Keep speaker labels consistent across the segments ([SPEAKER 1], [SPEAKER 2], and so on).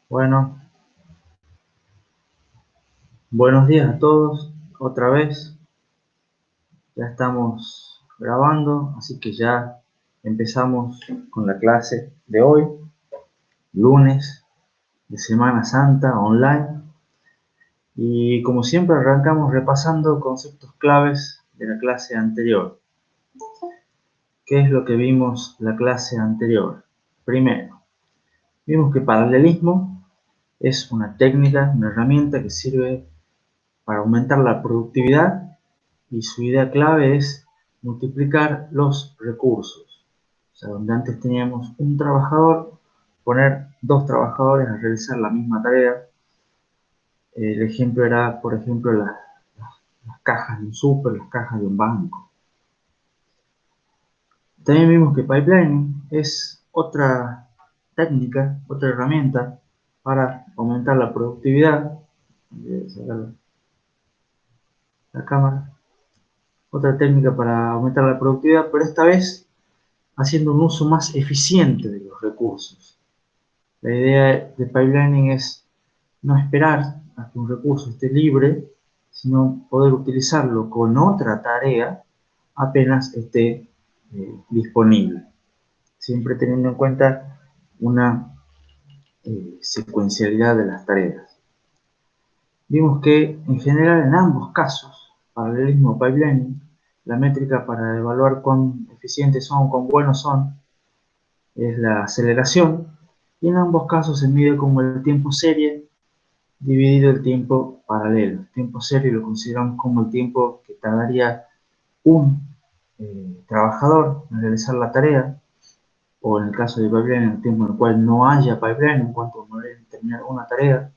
[SPEAKER 1] Bueno, buenos días a todos. Otra vez ya estamos grabando, así que ya empezamos con la clase de hoy, lunes de Semana Santa online. Y como siempre arrancamos repasando conceptos claves de la clase anterior. ¿Qué es lo que vimos la clase anterior? Primero, vimos que paralelismo es una técnica, una herramienta que sirve para aumentar la productividad y su idea clave es multiplicar los recursos. O sea, donde antes teníamos un trabajador, poner dos trabajadores a realizar la misma tarea. El ejemplo era, por ejemplo, las cajas de un súper, las cajas de un banco. También vimos que pipelining es otra técnica, otra herramienta para aumentar la productividad. Voy a sacar la cámara. Otra técnica para aumentar la productividad, pero esta vez haciendo un uso más eficiente de los recursos. La idea de pipelining es no esperar a que un recurso esté libre, sino poder utilizarlo con otra tarea apenas esté disponible. Siempre teniendo en cuenta una secuencialidad de las tareas. Vimos que en general en ambos casos, paralelismo o pipelining, la métrica para evaluar cuán eficientes son, cuán buenos son, es la aceleración, y en ambos casos se mide como el tiempo serie dividido el tiempo paralelo. El tiempo serie lo consideramos como el tiempo que tardaría un trabajador en realizar la tarea, o en el caso de pipeline, el tiempo en el cual no haya pipeline en cuanto a terminar una tarea.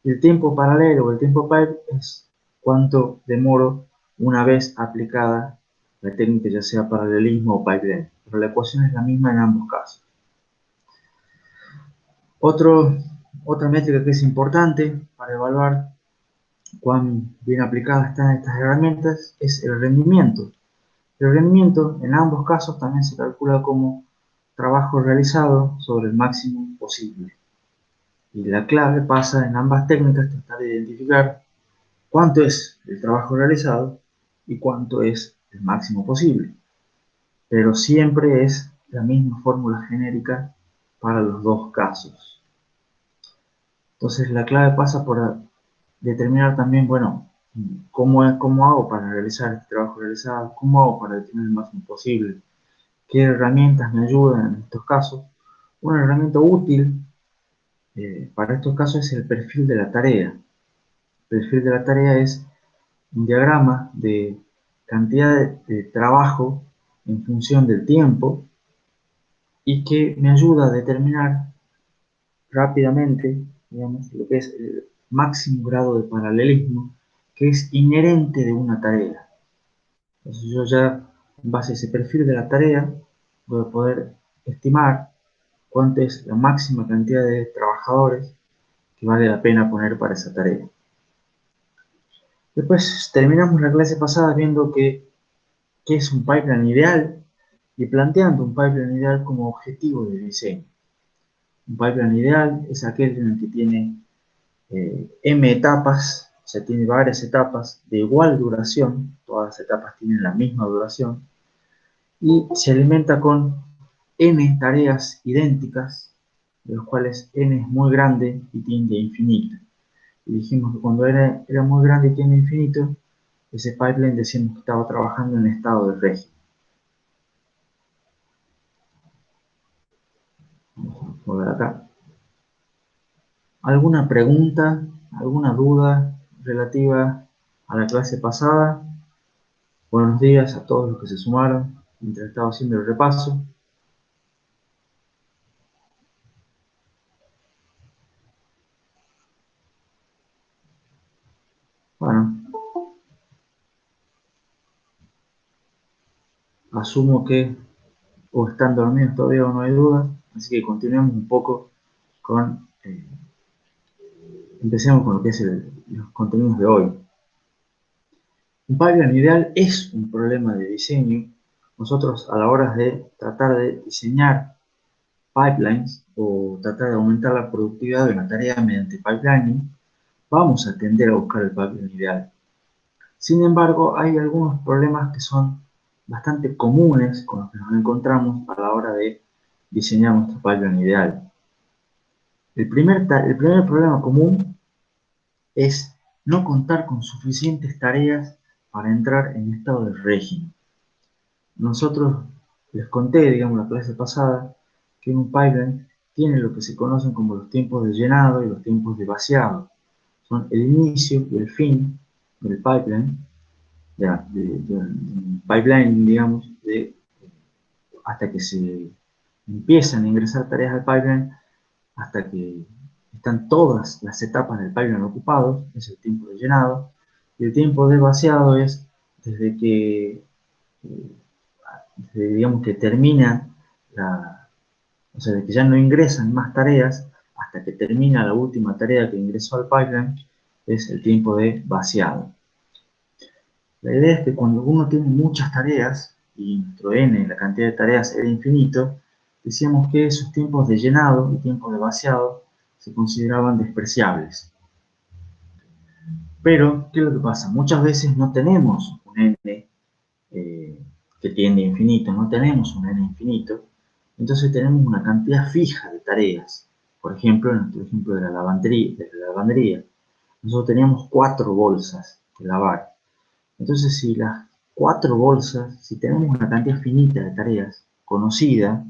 [SPEAKER 1] Y el tiempo paralelo o el tiempo pipe es cuánto demoro una vez aplicada la técnica, ya sea paralelismo o pipeline. Pero la ecuación es la misma en ambos casos. Otra métrica que es importante para evaluar cuán bien aplicadas están estas herramientas es el rendimiento. El rendimiento en ambos casos también se calcula como trabajo realizado sobre el máximo posible. Y la clave pasa en ambas técnicas tratar de identificar cuánto es el trabajo realizado y cuánto es el máximo posible. Pero siempre es la misma fórmula genérica para los dos casos. Entonces la clave pasa por determinar también, bueno, cómo hago para realizar este trabajo realizado, cómo hago para determinar el máximo posible, qué herramientas me ayudan en estos casos. Una herramienta útil para estos casos es el perfil de la tarea. El perfil de la tarea es un diagrama de cantidad de trabajo en función del tiempo y que me ayuda a determinar rápidamente, digamos, lo que es el máximo grado de paralelismo que es inherente de una tarea. Entonces yo ya, en base a ese perfil de la tarea, voy a poder estimar cuánto es la máxima cantidad de trabajadores que vale la pena poner para esa tarea. Después terminamos la clase pasada viendo qué es un pipeline ideal y planteando un pipeline ideal como objetivo de diseño. Un pipeline ideal es aquel en el que tiene M etapas, o sea, tiene varias etapas de igual duración, todas las etapas tienen la misma duración, y se alimenta con N tareas idénticas, de los cuales N es muy grande y tiende a infinito. Y dijimos que cuando era muy grande y tiende a infinito, ese pipeline decimos que estaba trabajando en estado de régimen. Vamos a volver acá. ¿Alguna pregunta, alguna duda relativa a la clase pasada? Buenos días a todos los que se sumaron mientras estaba haciendo el repaso. Bueno, asumo que o están dormidos todavía o no hay duda, así que continuemos un poco con, empecemos con lo que es los contenidos de hoy. Un pipeline ideal es un problema de diseño. Nosotros a la hora de tratar de diseñar pipelines, o tratar de aumentar la productividad de una tarea mediante pipelining, vamos a tender a buscar el pipeline ideal. Sin embargo, hay algunos problemas que son bastante comunes con los que nos encontramos a la hora de diseñar nuestro pipeline ideal. El primer problema común es no contar con suficientes tareas para entrar en estado de régimen. Nosotros les conté, digamos, la clase pasada, que un pipeline tiene lo que se conocen como los tiempos de llenado y los tiempos de vaciado. Son el inicio y el fin del pipeline, de pipeline, digamos, hasta que se empiezan a ingresar tareas al pipeline, hasta que están todas las etapas del pipeline ocupados, es el tiempo de llenado, y el tiempo de vaciado es desde que, digamos que termina o sea, de que ya no ingresan más tareas hasta que termina la última tarea que ingresó al pipeline, es el tiempo de vaciado. La idea es que cuando uno tiene muchas tareas, y nuestro n, la cantidad de tareas, era infinito, decíamos que esos tiempos de llenado y tiempos de vaciado se consideraban despreciables. Pero, ¿qué es lo que pasa? Muchas veces no tenemos un n que tiende a infinito, no tenemos un n infinito, entonces tenemos una cantidad fija de tareas. Por ejemplo, en nuestro ejemplo de la lavandería, nosotros teníamos 4 bolsas que lavar. Entonces, si las 4 bolsas, si tenemos una cantidad finita de tareas conocida,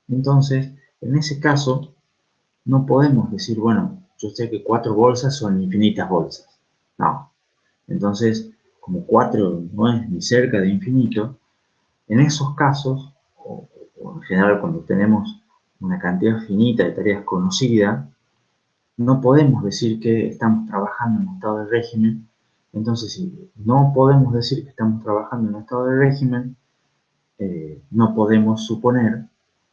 [SPEAKER 1] entonces, en ese caso, no podemos decir, bueno, yo sé que 4 bolsas son infinitas bolsas. No. Entonces, como 4 no es ni cerca de infinito, en esos casos, o en general cuando tenemos una cantidad finita de tareas conocida, no podemos decir que estamos trabajando en un estado de régimen. Entonces, si no podemos decir que estamos trabajando en un estado de régimen, no podemos suponer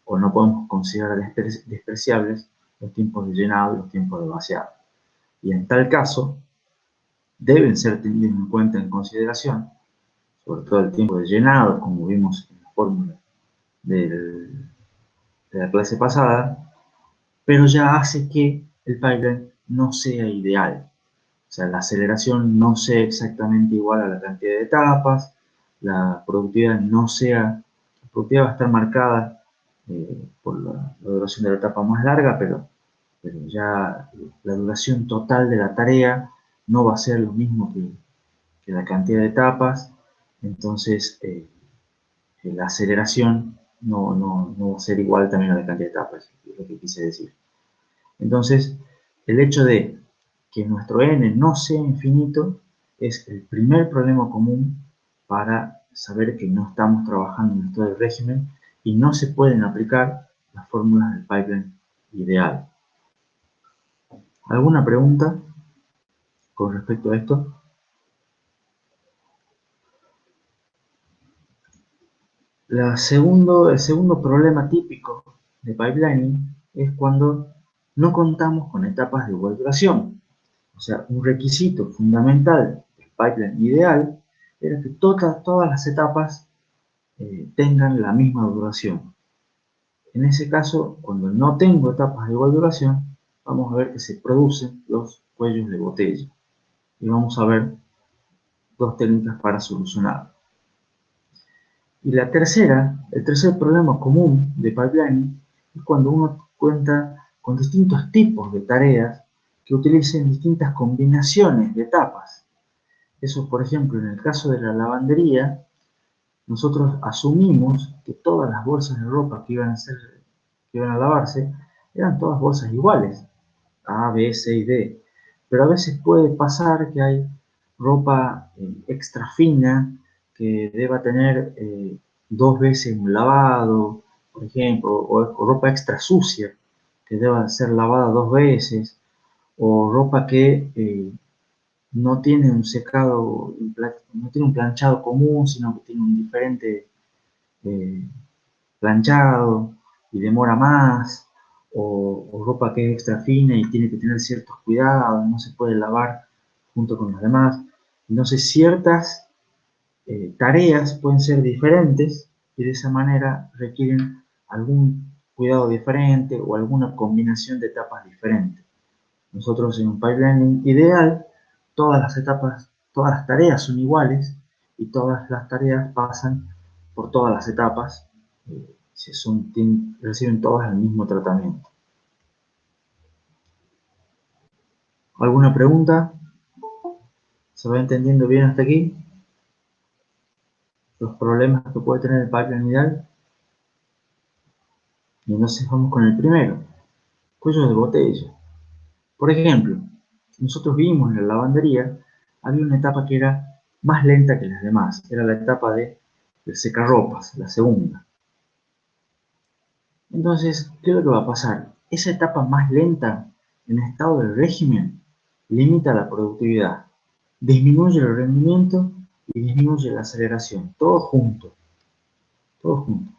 [SPEAKER 1] o no podemos considerar despreciables los tiempos de llenado y los tiempos de vaciado. Y en tal caso, deben ser tenidos en cuenta en consideración, sobre todo el tiempo de llenado, como vimos en la fórmula de la clase pasada, pero ya hace que el pipeline no sea ideal. O sea, la aceleración no sea exactamente igual a la cantidad de etapas, la productividad no sea, la productividad va a estar marcada por la duración de la etapa más larga, pero ya la duración total de la tarea no va a ser lo mismo que la cantidad de etapas, entonces la aceleración no va a ser igual también a la cantidad de etapas, es lo que quise decir. Entonces, el hecho de que nuestro n no sea infinito es el primer problema común para saber que no estamos trabajando en estado de régimen y no se pueden aplicar las fórmulas del pipeline ideal. ¿Alguna pregunta con respecto a esto? El segundo problema típico de pipelining es cuando no contamos con etapas de igual duración. O sea, un requisito fundamental del pipeline ideal era que todas las etapas tengan la misma duración. En ese caso, cuando no tengo etapas de igual duración, vamos a ver que se producen los cuellos de botella. Y vamos a ver dos técnicas para solucionarlo. Y el tercer problema común de pipelining es cuando uno cuenta con distintos tipos de tareas que utilicen distintas combinaciones de etapas. Eso, por ejemplo, en el caso de la lavandería, nosotros asumimos que todas las bolsas de ropa que iban a lavarse eran todas bolsas iguales, A, B, C y D. Pero a veces puede pasar que hay ropa extra fina que deba tener 2 veces un lavado, por ejemplo, o ropa extra sucia que deba ser lavada 2 veces, o ropa que no tiene un secado, no tiene un planchado común, sino que tiene un diferente eh, planchado y demora más, o ropa que es extra fina y tiene que tener ciertos cuidados, no se puede lavar junto con los demás. Entonces ciertas tareas pueden ser diferentes y de esa manera requieren algún cuidado diferente o alguna combinación de etapas diferentes. Nosotros en un pipelining ideal, todas las etapas, todas las tareas son iguales y todas las tareas pasan por todas las etapas, reciben todas el mismo tratamiento. ¿Alguna pregunta? ¿Se va entendiendo bien hasta aquí? Los problemas que puede tener el pipeline ideal. Y entonces vamos con el primero, cuello de botella. Por ejemplo, nosotros vimos en la lavandería, había una etapa que era más lenta que las demás, era la etapa de secarropas, la segunda. Entonces, ¿qué es lo que va a pasar? Esa etapa más lenta en estado de régimen limita la productividad, disminuye el rendimiento y disminuye la aceleración, todo junto, todo junto.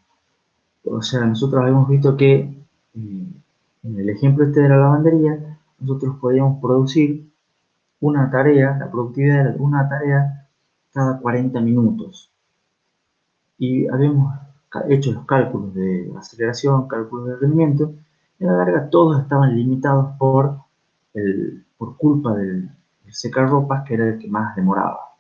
[SPEAKER 1] O sea, nosotros hemos visto que en el ejemplo este de la lavandería, nosotros podíamos producir una tarea, la productividad era una tarea cada 40 minutos. Y habíamos hecho los cálculos de aceleración, cálculos de rendimiento, y a la larga todos estaban limitados por culpa del secarropas, que era el que más demoraba.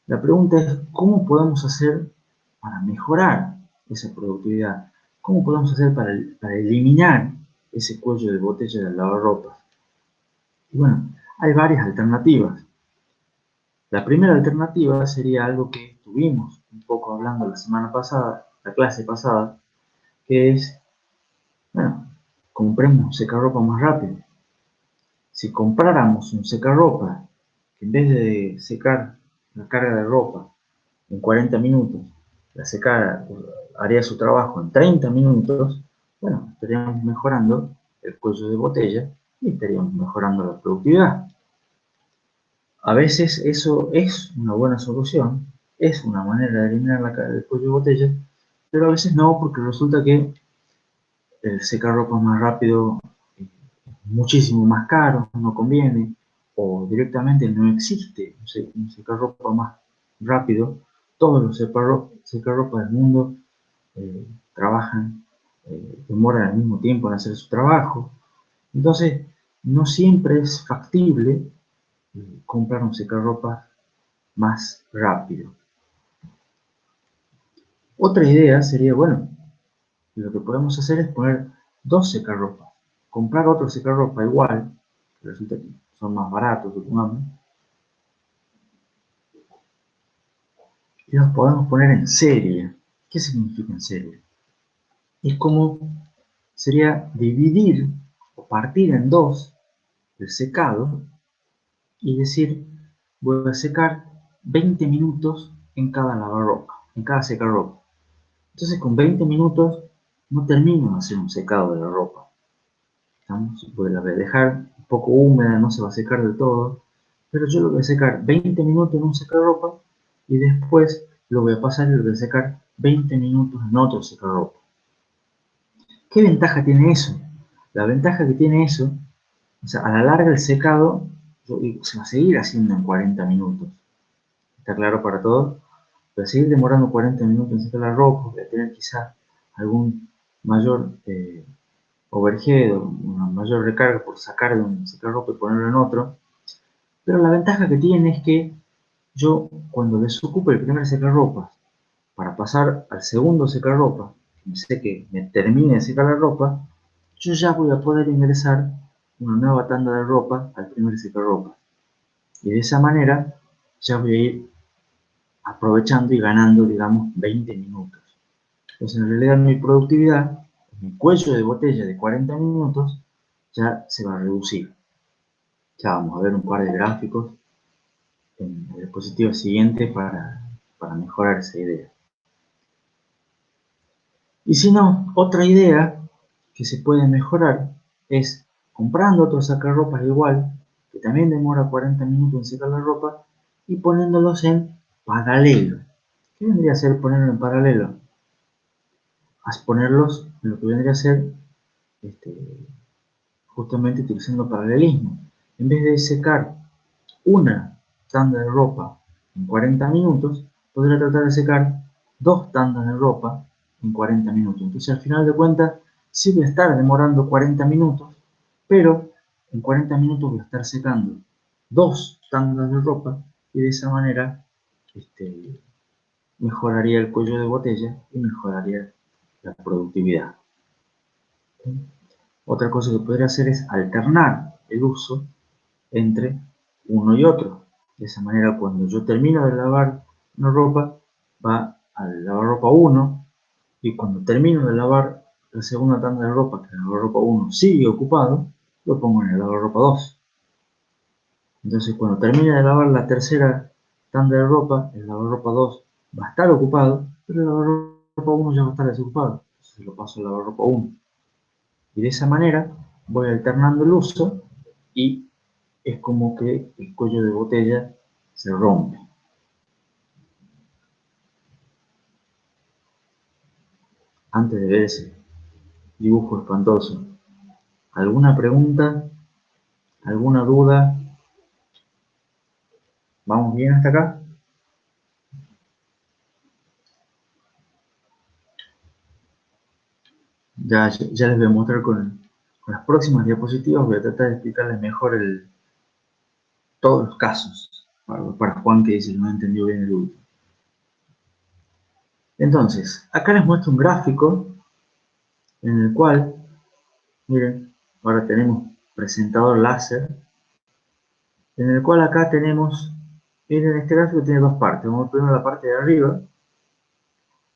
[SPEAKER 1] La pregunta es, ¿cómo podemos hacer para mejorar esa productividad? ¿Cómo podemos hacer para eliminar ese cuello de botella del lavarropas? Y bueno, hay varias alternativas. La primera alternativa sería algo que estuvimos un poco hablando la semana pasada, la clase pasada, que es, bueno, compremos un secarropa más rápido. Si compráramos un secarropa que en vez de secar la carga de ropa en 40 minutos, la secara, haría su trabajo en 30 minutos, bueno, estaríamos mejorando el cuello de botella y estaríamos mejorando la productividad. A veces eso es una buena solución, es una manera de eliminar el cuello de botella, pero a veces no, porque resulta que el secar ropa más rápido es muchísimo más caro, no conviene, o directamente no existe un secar ropa más rápido. Todos los secar ropa del mundo trabajan, demoran al mismo tiempo en hacer su trabajo. Entonces, no siempre es factible comprar un secarropa más rápido. Otra idea sería, bueno, lo que podemos hacer es poner dos secarropas, comprar otro secarropa igual, que resulta que son más baratos, supongamos, y los podemos poner en serie. ¿Qué significa en serie? Es como sería dividir o partir en dos el secado y decir, voy a secar 20 minutos en cada lavarropa, en cada secarropa. Entonces con 20 minutos no termino de hacer un secado de la ropa. Pues la voy a dejar un poco húmeda, no se va a secar del todo, pero yo lo voy a secar 20 minutos en un secarropa y después lo voy a pasar y lo voy a secar 20 minutos en otro secarropa. ¿Qué ventaja tiene eso? La ventaja que tiene eso, o sea, a la larga el secado se va a seguir haciendo en 40 minutos. ¿Está claro para todos? Voy a seguir demorando 40 minutos en secar la ropa, voy a tener quizá algún mayor overhead, una mayor recarga por sacar de un secarropa y ponerlo en otro, pero la ventaja que tiene es que yo cuando desocupe el primer secarropa para pasar al segundo secarropa, que sé que me termine de secar la ropa, yo ya voy a poder ingresar una nueva tanda de ropa al primer secarropa. Y de esa manera ya voy a ir aprovechando y ganando, digamos, 20 minutos. Entonces, en realidad mi productividad, mi cuello de botella de 40 minutos, ya se va a reducir. Ya vamos a ver un par de gráficos en el diapositiva siguiente para mejorar esa idea. Y si no, otra idea que se puede mejorar es comprando otro sacarropas igual, que también demora 40 minutos en secar la ropa, y poniéndolos en paralelo. ¿Qué vendría a ser ponerlo en paralelo? Ponerlos en lo que vendría a ser justamente utilizando paralelismo. En vez de secar una tanda de ropa en 40 minutos, podría tratar de secar dos tandas de ropa en 40 minutos. Entonces, al final de cuentas, sí voy a estar demorando 40 minutos, pero en 40 minutos voy a estar secando 2 tandas de ropa y de esa manera mejoraría el cuello de botella y mejoraría la productividad. Otra cosa que podría hacer es alternar el uso entre uno y otro. De esa manera, cuando yo termino de lavar una ropa, va al lavarropa 1 y cuando termino de lavar la segunda tanda de ropa, que el lavarropa 1 sigue ocupado, lo pongo en el lavarropa 2. Entonces, cuando termine de lavar la tercera tanda de ropa, el lavarropa 2 va a estar ocupado, pero el lavarropa 1 ya va a estar desocupado. Entonces lo paso al lavarropa 1. Y de esa manera voy alternando el uso y es como que el cuello de botella se rompe. Antes de ver ese dibujo espantoso, ¿alguna pregunta? ¿Alguna duda? ¿Vamos bien hasta acá? Ya les voy a mostrar con las próximas diapositivas, voy a tratar de explicarles mejor todos los casos, para Juan que dice que no entendió bien el último. Entonces, acá les muestro un gráfico en el cual, miren, ahora tenemos presentador láser, en el cual acá tenemos, miren, este gráfico tiene dos partes. Vamos a ver primero la parte de arriba,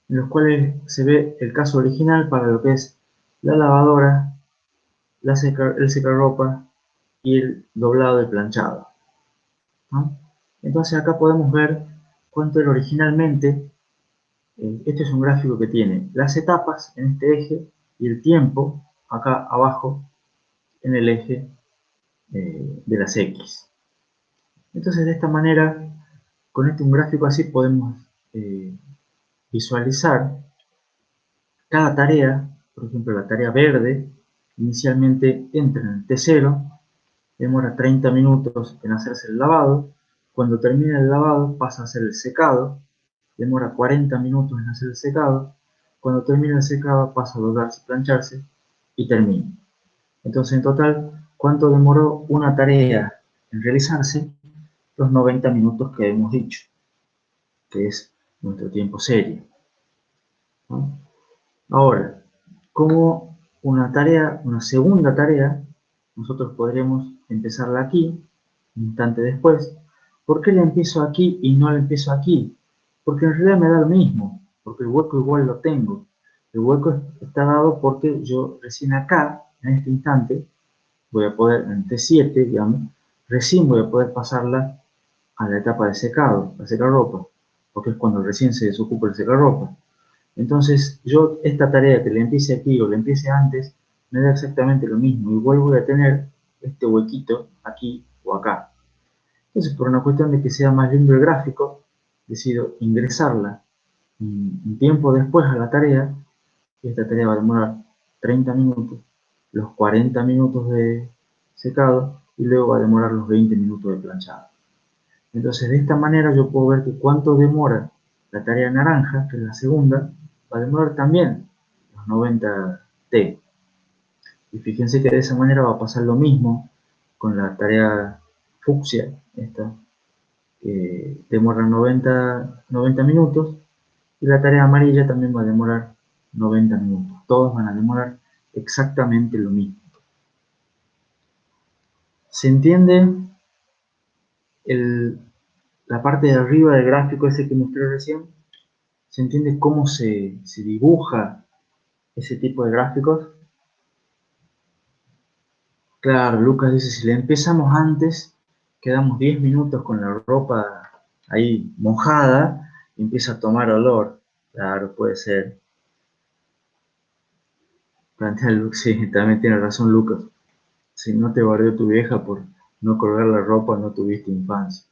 [SPEAKER 1] en los cuales se ve el caso original para lo que es la lavadora, el secarropa y el doblado y planchado, ¿no? Entonces acá podemos ver cuánto era originalmente. Este es un gráfico que tiene las etapas en este eje y el tiempo acá abajo en el eje de las X. Entonces de esta manera, con un gráfico así podemos visualizar cada tarea. Por ejemplo, la tarea verde inicialmente entra en el T0, demora 30 minutos en hacerse el lavado. Cuando termina el lavado pasa a hacer el secado, demora 40 minutos en hacer el secado. Cuando termina el secado pasa a doblarse, plancharse y termina. Entonces, en total, ¿cuánto demoró una tarea en realizarse? Los 90 minutos que hemos dicho, que es nuestro tiempo serie, ¿no? Ahora, como una segunda tarea, nosotros podremos empezarla aquí, un instante después. ¿Por qué la empiezo aquí y no la empiezo aquí? Porque en realidad me da lo mismo, porque el hueco igual lo tengo. El hueco está dado porque yo recién acá, en este instante, voy a poder, en T7, digamos, recién voy a poder pasarla a la etapa de secado, la secarropa, porque es cuando recién se desocupa el secarropa. Entonces, yo esta tarea que le empiece aquí o le empiece antes, me da exactamente lo mismo. Igual voy a tener este huequito aquí o acá. Entonces, por una cuestión de que sea más lindo el gráfico, decido ingresarla un tiempo después a la tarea, y esta tarea va a demorar 30 minutos, los 40 minutos de secado, y luego va a demorar los 20 minutos de planchado. Entonces, de esta manera yo puedo ver que cuánto demora la tarea naranja, que es la segunda, va a demorar también los 90 T. Y fíjense que de esa manera va a pasar lo mismo con la tarea fucsia, esta, que demora 90 minutos, y la tarea amarilla también va a demorar 90 minutos. Todos van a demorar exactamente lo mismo. ¿Se entiende la parte de arriba del gráfico ese que mostré recién? ¿Se entiende cómo se dibuja ese tipo de gráficos? Claro, Lucas dice, si le empezamos antes, quedamos 10 minutos con la ropa ahí mojada y empieza a tomar olor. Claro, puede ser. Sí, también tiene razón Lucas. Si no te bardeó tu vieja por no colgar la ropa, no tuviste infancia.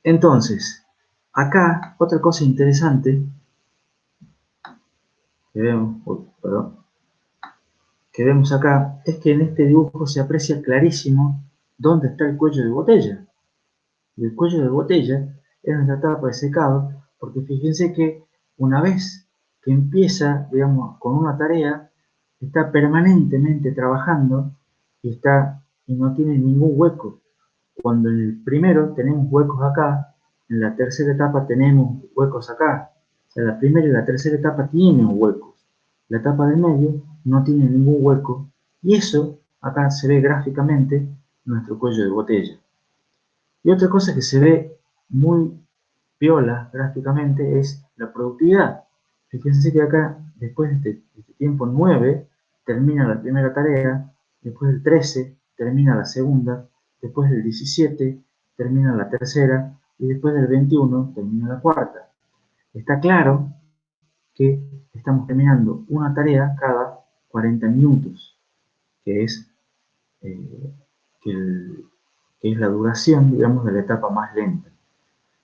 [SPEAKER 1] Entonces, acá otra cosa interesante que vemos, que vemos acá es que en este dibujo se aprecia clarísimo dónde está el cuello de botella. Y el cuello de botella es nuestra etapa de secado, Porque fíjense que una vez que empieza, digamos, con una tarea, está permanentemente trabajando y no tiene ningún hueco. Cuando en el primero tenemos huecos acá, en la tercera etapa tenemos huecos acá. O sea, la primera y la tercera etapa tienen huecos. La etapa del medio no tiene ningún hueco. Y eso acá se ve gráficamente en nuestro cuello de botella. Y otra cosa que se ve muy piola gráficamente es la productividad. Fíjense que acá, después de este tiempo 9, termina la primera tarea, después del 13 termina la segunda, después del 17 termina la tercera y después del 21 termina la cuarta. Está claro que estamos terminando una tarea cada 40 minutos, que es, eh, que el- que es la duración, digamos, de la etapa más lenta.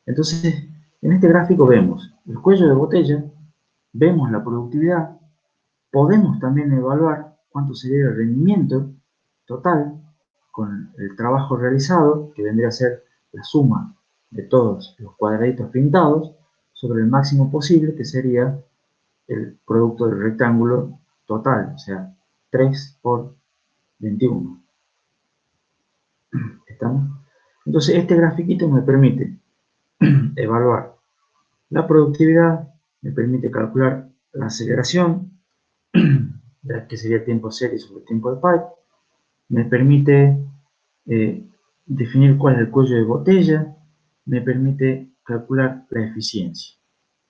[SPEAKER 1] Entonces, en este gráfico vemos el cuello de botella, vemos la productividad, podemos también evaluar cuánto sería el rendimiento total con el trabajo realizado, que vendría a ser la suma de todos los cuadraditos pintados, sobre el máximo posible, que sería el producto del rectángulo total, o sea, 3 por 21. ¿Estamos? Entonces, este grafiquito me permite evaluar la productividad, me permite calcular la aceleración, que sería el tiempo serie sobre el tiempo de pipe, me permite eh, definir cuál es el cuello de botella, me permite calcular la eficiencia.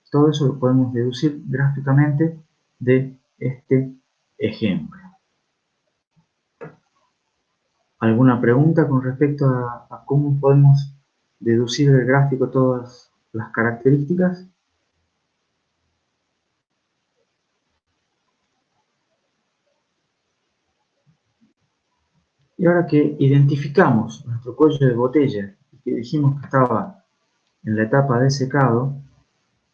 [SPEAKER 1] Todo eso lo podemos deducir gráficamente de este ejemplo. ¿Alguna pregunta con respecto a cómo podemos deducir del gráfico todas las características? Y ahora que identificamos nuestro cuello de botella y que dijimos que estaba en la etapa de secado,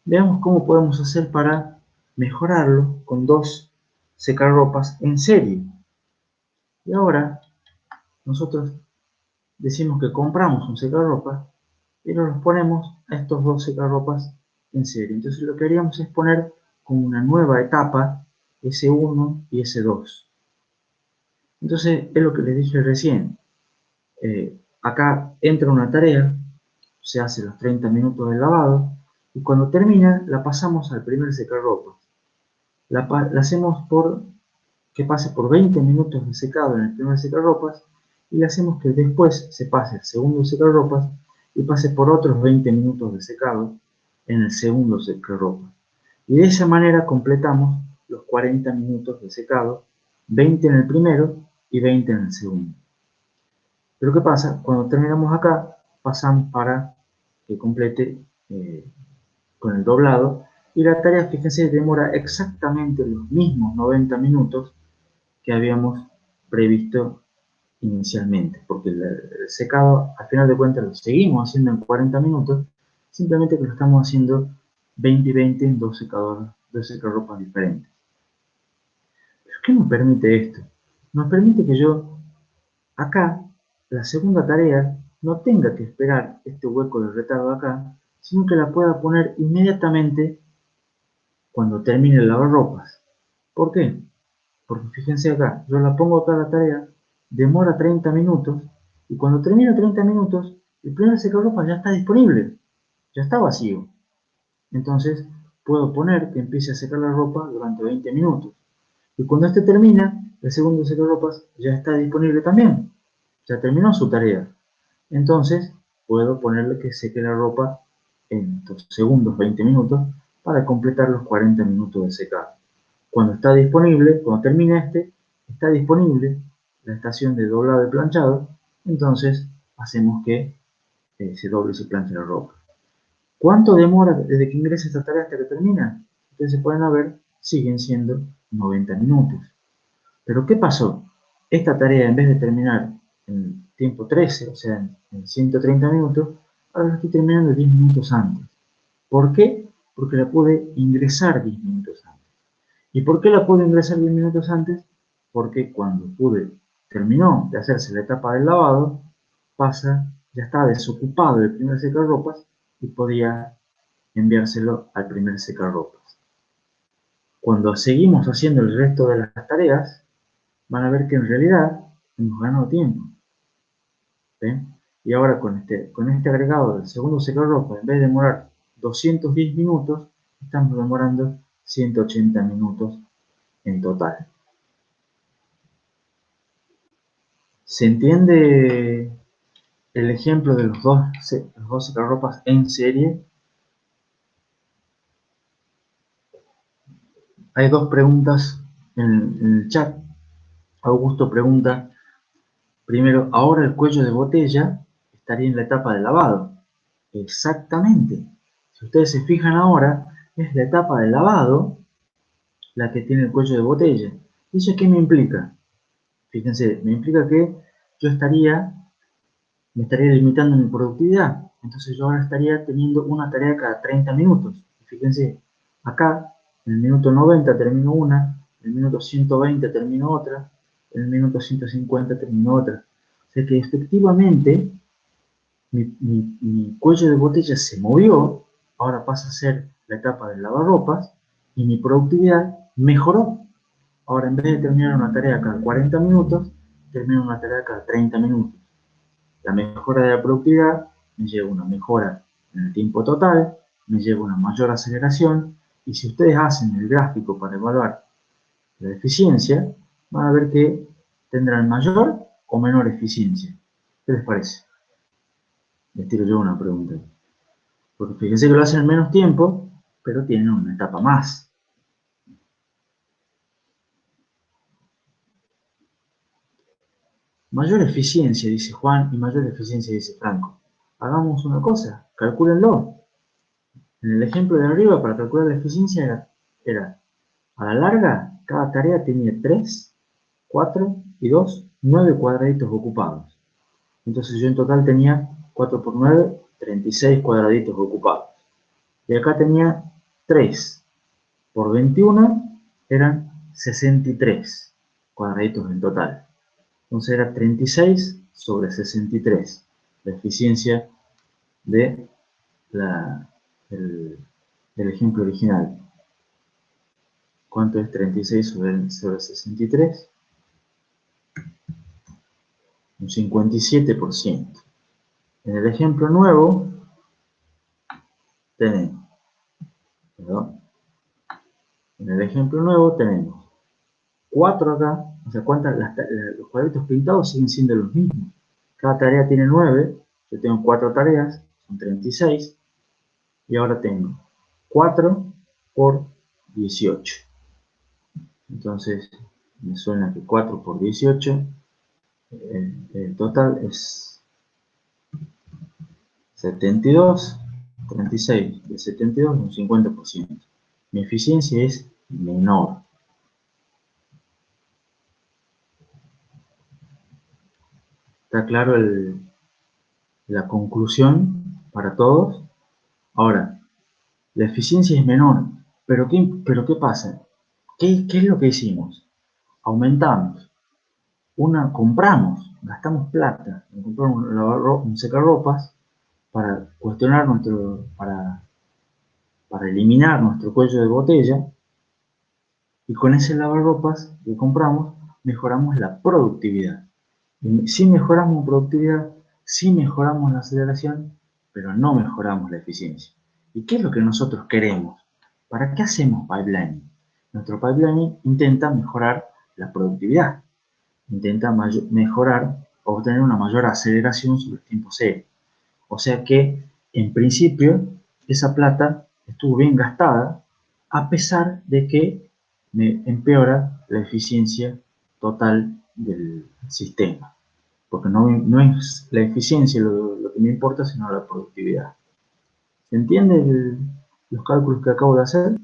[SPEAKER 1] veamos cómo podemos hacer para mejorarlo con dos secarropas en serie. Y ahora nosotros decimos que compramos un secarropas, pero los ponemos a estos dos secarropas en serie. Entonces lo que haríamos es poner como una nueva etapa S1 y S2. Entonces es lo que les dije recién. Acá entra una tarea, se hace los 30 minutos del lavado y cuando termina la pasamos al primer secarropas. La hacemos por que pase por 20 minutos de secado en el primer secarropas y le hacemos que después se pase al segundo secarropas y pase por otros 20 minutos de secado en el segundo secarropas. Y de esa manera completamos los 40 minutos de secado, 20 en el primero y 20 en el segundo. Pero ¿qué pasa? Cuando terminamos acá, pasamos para que complete con el doblado y la tarea, fíjense, demora exactamente los mismos 90 minutos que habíamos previsto inicialmente, porque el secado, al final de cuentas, lo seguimos haciendo en 40 minutos, simplemente que lo estamos haciendo 20 y 20 en dos secarropas diferentes. ¿Pero qué nos permite esto? Nos permite que yo acá, la segunda tarea, no tenga que esperar este hueco de retardo acá, sino que la pueda poner inmediatamente cuando termine el lavarropas. ¿Por qué? Porque fíjense acá, yo la pongo acá la tarea, demora 30 minutos, y cuando termina 30 minutos, el primer secarropas ya está disponible, ya está vacío. Entonces, puedo poner que empiece a secar la ropa durante 20 minutos. Y cuando este termina, el segundo secarropas ya está disponible también. Ya terminó su tarea. Entonces, puedo ponerle que seque la ropa en los segundos 20 minutos para completar los 40 minutos de secado. Cuando está disponible, cuando termine este, está disponible la estación de doblado y planchado, entonces hacemos que se doble y se planche la ropa. ¿Cuánto demora desde que ingresa esta tarea hasta que termina? Ustedes se pueden ver, siguen siendo 90 minutos. Pero ¿qué pasó? Esta tarea, en vez de terminar en tiempo 13, o sea, en 130 minutos, ahora la estoy terminando 10 minutos antes. ¿Por qué? Porque la pude ingresar 10 minutos antes. ¿Y por qué la pude ingresar 10 minutos antes? Porque cuando terminó de hacerse la etapa del lavado, ya estaba desocupado el primer secarropas y podía enviárselo al primer secarropas. Cuando seguimos haciendo el resto de las tareas, van a ver que en realidad hemos ganado tiempo. ¿Ven? Y ahora con este agregado del segundo secarropa, en vez de demorar 210 minutos, estamos demorando 180 minutos en total. ¿Se entiende el ejemplo de los dos secarropas en serie? Hay dos preguntas en el chat. Augusto pregunta, primero, ¿ahora el cuello de botella estaría en la etapa de lavado? Exactamente. Si ustedes se fijan ahora, es la etapa de lavado la que tiene el cuello de botella. ¿Y eso qué me implica? Fíjense, me implica que yo me estaría limitando mi productividad. Entonces yo ahora estaría teniendo una tarea cada 30 minutos. Fíjense, acá, en el minuto 90 termino una, en el minuto 120 termino otra, en el minuto 150 termino otra. O sea que efectivamente mi cuello de botella se movió, ahora pasa a ser la etapa del lavarropas y mi productividad mejoró. Ahora en vez de terminar una tarea cada 40 minutos, termino una tarea cada 30 minutos. La mejora de la productividad me lleva a una mejora en el tiempo total, me lleva a una mayor aceleración y si ustedes hacen el gráfico para evaluar la eficiencia, van a ver que tendrán mayor o menor eficiencia. ¿Qué les parece? Les tiro yo una pregunta. Porque fíjense que lo hacen en menos tiempo, pero tienen una etapa más. Mayor eficiencia, dice Juan, y mayor eficiencia, dice Franco. Hagamos una cosa, calcúlenlo. En el ejemplo de arriba, para calcular la eficiencia era a la larga, cada tarea tenía 3, 4 y 2, 9 cuadraditos ocupados. Entonces yo en total tenía 4 por 9, 36 cuadraditos ocupados. Y acá tenía 3 por 21, eran 63 cuadraditos en total. Entonces era 36 sobre 63, la eficiencia de del, del ejemplo original. ¿Cuánto es 36 sobre 63? Un 57%. En el ejemplo nuevo tenemos, perdón, en el ejemplo nuevo tenemos 4 acá, o sea, los cuadritos pintados siguen siendo los mismos. Cada tarea tiene 9, yo tengo 4 tareas, son 36, y ahora tengo 4 por 18. Entonces, me suena que 4 por 18, el total es 72, 36 de 72 es un 50%. Mi eficiencia es menor. ¿Está claro la conclusión para todos? Ahora, la eficiencia es menor, pero ¿qué pasa? ¿Qué es lo que hicimos? Aumentamos. Compramos, gastamos plata en comprar un secarropas para para eliminar nuestro cuello de botella y con ese lavarropas que compramos mejoramos la productividad. Y sí mejoramos productividad, sí mejoramos la aceleración, pero no mejoramos la eficiencia. ¿Y qué es lo que nosotros queremos? ¿Para qué hacemos pipelining? Nuestro pipelining intenta mejorar la productividad, intenta mejorar, obtener una mayor aceleración sobre el tiempo cero. O sea que, en principio, esa plata estuvo bien gastada, a pesar de que me empeora la eficiencia total del sistema. Porque no es la eficiencia lo que me importa, sino la productividad. ¿Se entienden los cálculos que acabo de hacer?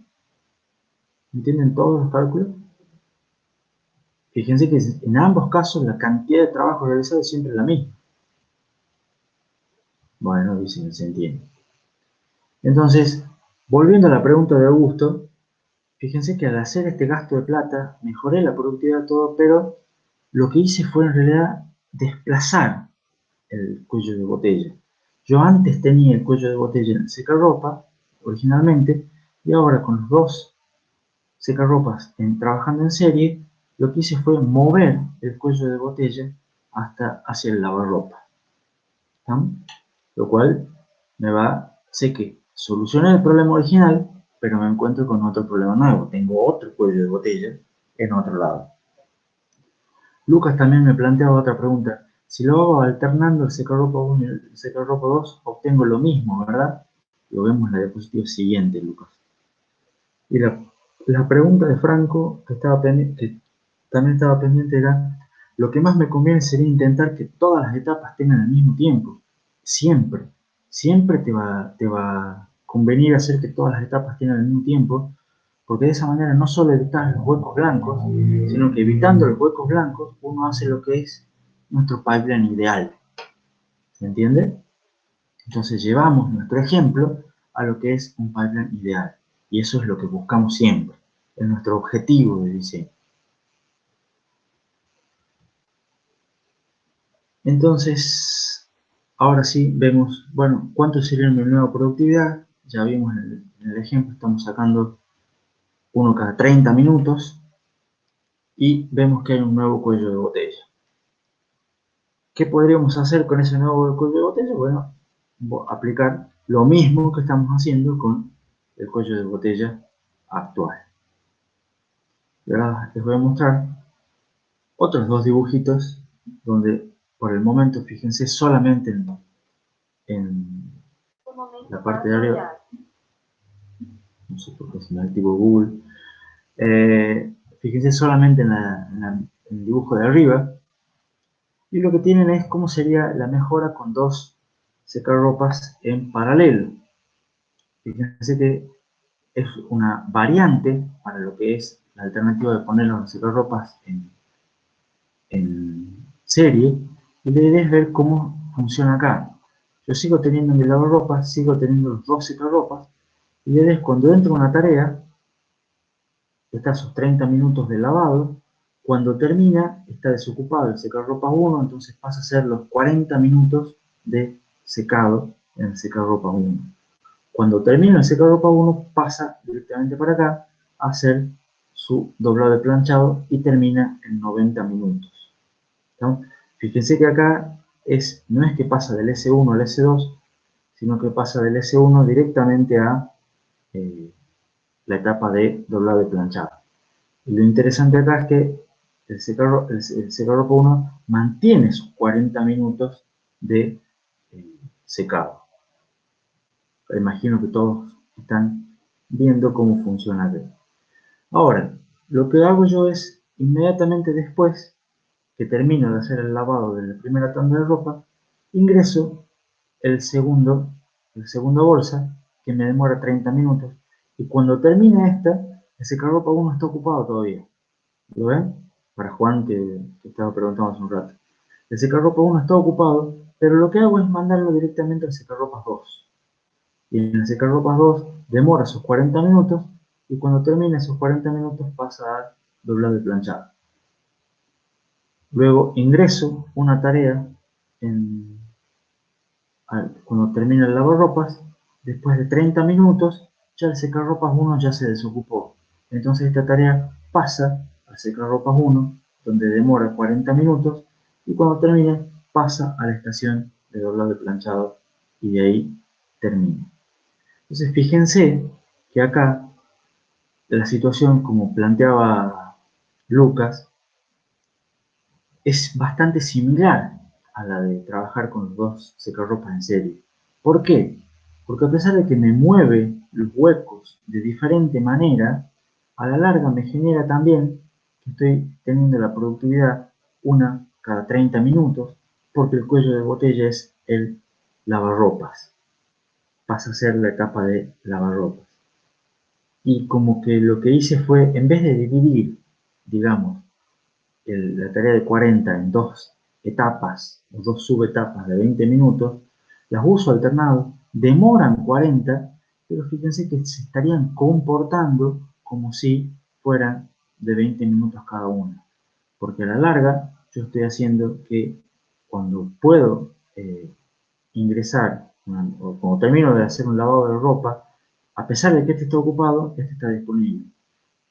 [SPEAKER 1] ¿Entienden todos los cálculos? Fíjense que en ambos casos la cantidad de trabajo realizado es siempre la misma. Bueno, dicen, se entiende. Entonces, volviendo a la pregunta de Augusto, fíjense que al hacer este gasto de plata, mejoré la productividad de todo, pero lo que hice fue en realidad desplazar el cuello de botella. Yo antes tenía el cuello de botella en el secarropa, originalmente, y ahora con los dos secarropas trabajando en serie, lo que hice fue mover el cuello de botella hasta hacia el lavarropa. ¿Sí? Lo cual sé que solucioné el problema original, pero me encuentro con otro problema nuevo. Tengo otro cuello de botella en otro lado. Lucas también me planteaba otra pregunta. Si lo hago alternando el secarropa 1 y el secarropa 2, obtengo lo mismo, ¿verdad? Lo vemos en la diapositiva siguiente, Lucas. Y la pregunta de Franco, que también estaba pendiente, era: lo que más me conviene sería intentar que todas las etapas tengan el mismo tiempo. Siempre, siempre te va a convenir hacer que todas las etapas tengan el mismo tiempo, porque de esa manera no solo evitas los huecos blancos, sino que evitando los huecos blancos, uno hace lo que es nuestro pipeline ideal. ¿Se entiende? Entonces llevamos nuestro ejemplo a lo que es un pipeline ideal. Y eso es lo que buscamos siempre. Es nuestro objetivo de diseño. Entonces, ahora sí vemos, bueno, cuánto sería mi nueva productividad. Ya vimos en el ejemplo, estamos sacando uno cada 30 minutos. Y vemos que hay un nuevo cuello de botella. ¿Qué podríamos hacer con ese nuevo cuello de botella? Bueno, aplicar lo mismo que estamos haciendo con el cuello de botella actual. Y ahora les voy a mostrar otros dos dibujitos donde por el momento fíjense solamente en la parte de arriba. No sé por qué se me activó Google. Fíjense solamente en el dibujo de arriba. Y lo que tienen es cómo sería la mejora con dos secarropas en paralelo. Fíjense que es una variante para lo que es la alternativa de poner los secarropas en serie. Y la idea es ver cómo funciona acá. Yo sigo teniendo mi lavarropas, sigo teniendo los dos secarropas. Y la idea es cuando entro en una tarea, está esos 30 minutos de lavado. Cuando termina, está desocupado el secarropa 1, entonces pasa a ser los 40 minutos de secado en el secarropa 1. Cuando termina el secarropa 1, pasa directamente para acá a hacer su doblado de planchado y termina en 90 minutos. ¿No? Fíjense que acá no es que pasa del S1 al S2, sino que pasa del S1 directamente a la etapa de doblado de planchado. Y lo interesante acá es que el secarropa 1 mantiene sus 40 minutos de secado. Imagino que todos están viendo cómo funciona aquí. Ahora, lo que hago yo es, inmediatamente después que termino de hacer el lavado de la primera tanda de ropa, ingreso la segunda bolsa, que me demora 30 minutos, y cuando termine esta, el secarropa 1 está ocupado todavía. ¿Lo ven? Para Juan, que estaba preguntando hace un rato. El secarropa 1 está ocupado, pero lo que hago es mandarlo directamente al secarropas 2. Y en el secarropas 2 demora sus 40 minutos, y cuando termine esos 40 minutos pasa a doblar de planchado. Luego ingreso una tarea cuando termina el lavarropas. Después de 30 minutos, ya el secarropas 1 ya se desocupó. Entonces esta tarea pasa al secarropas 1, donde demora 40 minutos, y cuando termina pasa a la estación de doblado de planchado, y de ahí termina. Entonces fíjense que acá la situación, como planteaba Lucas, es bastante similar a la de trabajar con los dos secarropas en serie. ¿Por qué? Porque a pesar de que me mueve los huecos de diferente manera, a la larga me genera también que estoy teniendo la productividad una cada 30 minutos, porque el cuello de botella es el lavarropas. Pasa a ser la etapa de lavarropas. Y como que lo que hice fue, en vez de dividir, digamos, la tarea de 40 en dos etapas o dos subetapas de 20 minutos, las uso alternados, demoran 40, pero fíjense que se estarían comportando como si fueran de 20 minutos cada una. Porque a la larga yo estoy haciendo que cuando puedo ingresar, o cuando termino de hacer un lavado de ropa, A pesar de que este está ocupado, este está disponible.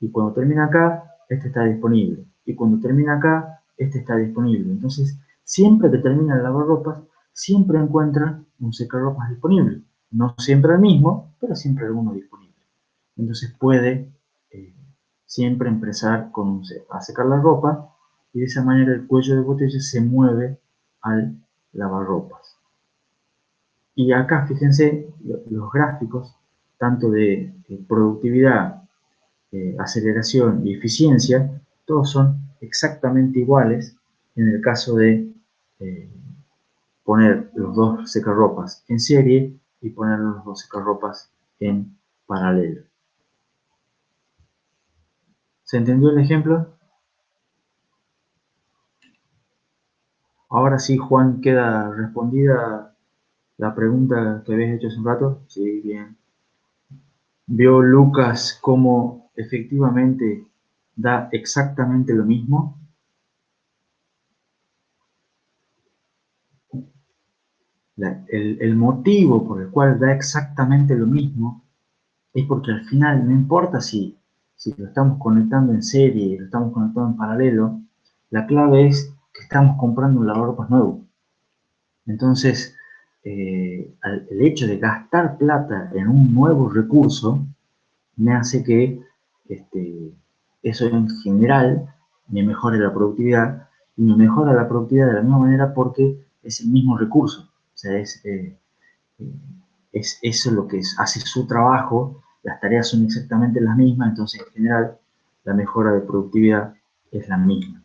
[SPEAKER 1] Y cuando termina acá, este está disponible. Y cuando termina acá, este está disponible. Entonces, siempre que termina el lavarropas, siempre encuentra un secarropas disponible. No siempre el mismo, pero siempre alguno disponible. Entonces puede eh, siempre empezar a secar la ropa y de esa manera el cuello de botella se mueve al lavarropas. Y acá fíjense los gráficos, tanto de productividad, aceleración y eficiencia, todos son exactamente iguales en el caso de eh, poner los dos secarropas en serie y poner los dos secarropas en paralelo. ¿Se entendió el ejemplo? Ahora sí, Juan, queda respondida la pregunta que habías hecho hace un rato. Sí, bien. ¿Vio Lucas cómo efectivamente da exactamente lo mismo? El motivo por el cual da exactamente lo mismo es porque al final no importa si lo estamos conectando en serie y lo estamos conectando en paralelo, la clave es que estamos comprando un lavarropas nuevo. Entonces, el hecho de gastar plata en un nuevo recurso me hace que eso en general me mejore la productividad y me mejora la productividad de la misma manera porque es el mismo recurso. O sea, es eso lo que hace su trabajo, las tareas son exactamente las mismas, entonces en general la mejora de productividad es la misma.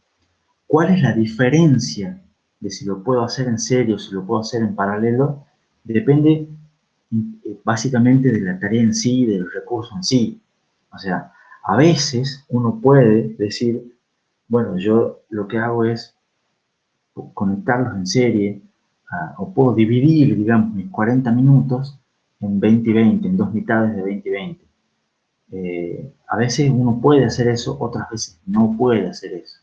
[SPEAKER 1] ¿Cuál es la diferencia de si lo puedo hacer en serie o si lo puedo hacer en paralelo? Depende básicamente de la tarea en sí, del recurso en sí. O sea, a veces uno puede decir, bueno, yo lo que hago es conectarlos en serie, o puedo dividir, digamos, mis 40 minutos en 20 y 20, en dos mitades de 20 y 20. A veces uno puede hacer eso, otras veces no puede hacer eso.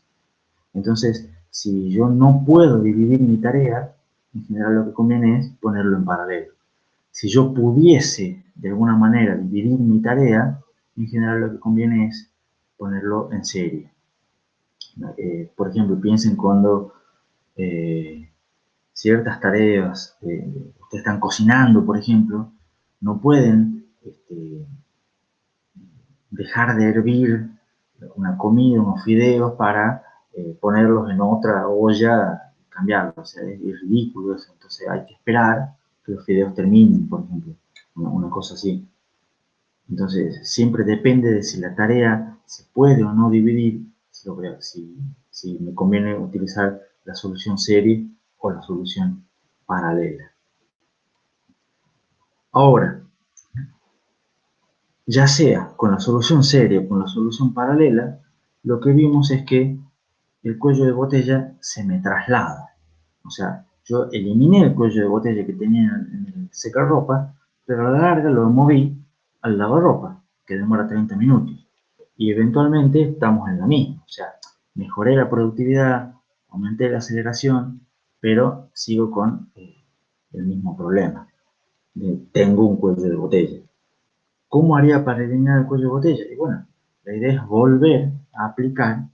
[SPEAKER 1] Entonces, si yo no puedo dividir mi tarea, en general lo que conviene es ponerlo en paralelo. Si yo pudiese de alguna manera dividir mi tarea, en general lo que conviene es ponerlo en serie. Por ejemplo, piensen cuando eh, ciertas tareas, ustedes están cocinando, por ejemplo, no pueden dejar de hervir una comida, unos fideos para ponerlos en otra olla, cambiarlos, o sea, es ridículo eso. Entonces hay que esperar que los fideos terminen, por ejemplo, una cosa así. Entonces siempre depende de si la tarea se puede o no dividir, si me conviene utilizar la solución serie o la solución paralela. Ahora, ya sea con la solución serie o con la solución paralela, lo que vimos es que el cuello de botella se me traslada. O sea, yo eliminé el cuello de botella que tenía en el secarropa, pero a la larga lo moví al lavarropa, que demora 30 minutos. Y eventualmente estamos en la misma. O sea, mejoré la productividad, aumenté la aceleración, pero sigo con el mismo problema. Tengo un cuello de botella. ¿Cómo haría para eliminar el cuello de botella? Y bueno, la idea es volver a aplicar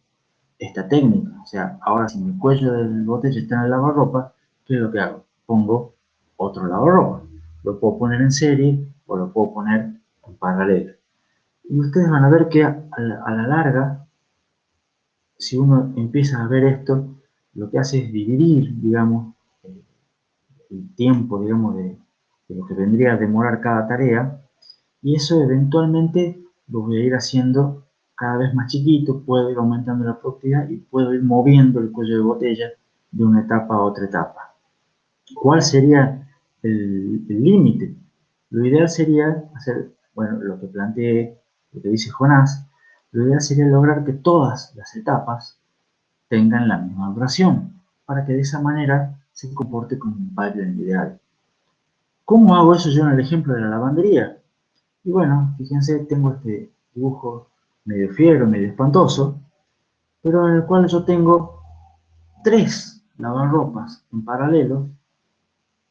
[SPEAKER 1] esta técnica. O sea, ahora si mi cuello del botella está en el lavarropa, ¿qué es lo que hago? Pongo otro lavarropa. Lo puedo poner en serie o lo puedo poner en paralelo. Y ustedes van a ver que a la larga, si uno empieza a ver esto, lo que hace es dividir, digamos, el tiempo, digamos, de lo que vendría a demorar cada tarea, y eso eventualmente lo voy a ir haciendo cada vez más chiquito, puedo ir aumentando la productividad y puedo ir moviendo el cuello de botella de una etapa a otra etapa. ¿Cuál sería el límite? Lo ideal sería hacer, bueno, lo que planteé, lo que dice Jonás, lo ideal sería lograr que todas las etapas tengan la misma duración, para que de esa manera se comporte como un pipeline ideal. ¿Cómo hago eso yo en el ejemplo de la lavandería? Y bueno, fíjense, tengo este dibujo medio fiero, medio espantoso, pero en el cual yo tengo 3 lavarropas en paralelo,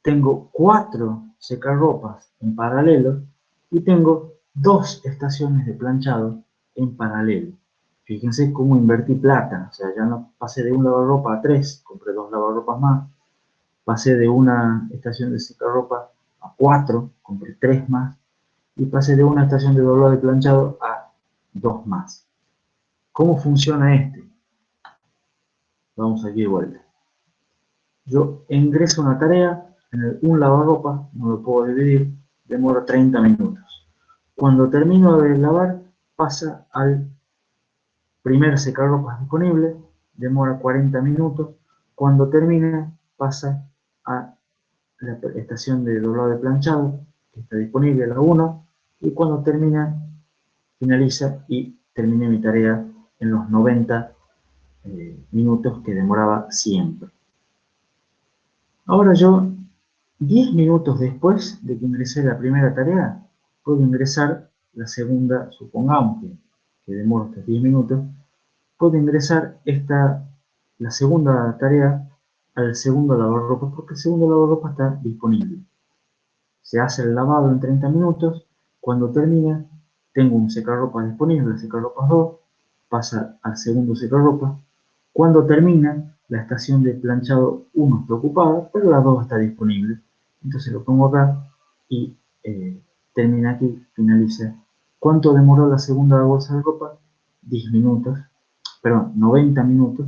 [SPEAKER 1] tengo 4 secarropas en paralelo y tengo dos estaciones de planchado en paralelo. Fíjense cómo invertí plata, o sea, ya no pasé de un lavarropa a tres, compré dos lavarropas más, pasé de una estación de secarropa a cuatro, compré tres más, y pasé de una estación de doblado de planchado a dos más. ¿Cómo funciona este? Vamos aquí de vuelta. Yo ingreso una tarea, un lavarropa, no lo puedo dividir, demora 30 minutos. Cuando termino de lavar, pasa al primer secarropas disponible, demora 40 minutos. Cuando termina, pasa a la estación de doblado de planchado, que está disponible, la 1, y cuando termina, finaliza y terminé mi tarea en los 90 minutos que demoraba siempre. Ahora yo, 10 minutos después de que ingresé la primera tarea, puedo ingresar la segunda, supongamos que demora estos 10 minutos, puedo ingresar la segunda tarea al segundo lavarropas, porque el segundo lavarropas está disponible. Se hace el lavado en 30 minutos, cuando termina, tengo un secarropas disponible, el secarropas 2, pasa al segundo secarropas. Cuando termina, la estación de planchado 1 está ocupada, pero la 2 está disponible. Entonces lo pongo acá y termina aquí, finaliza. ¿Cuánto demoró la segunda bolsa de ropa? 10 minutos, perdón, 90 minutos,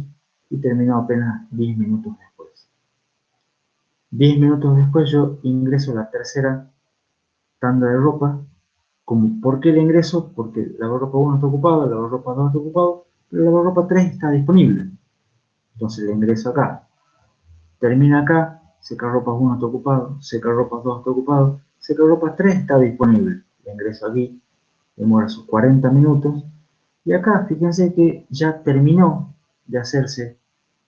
[SPEAKER 1] y terminó apenas 10 minutos después. 10 minutos después yo ingreso a la tercera tanda de ropa. ¿Por qué el ingreso? Porque el lavarropa 1 está ocupado, el lavarropa 2 está ocupado, pero el lavarropa 3 está disponible. Entonces le ingreso acá. Termina acá, secarropas 1 está ocupado, secarropas 2 está ocupado, secarropas 3 está disponible. Le ingreso aquí, demora sus 40 minutos. Y acá, fíjense que ya terminó de hacerse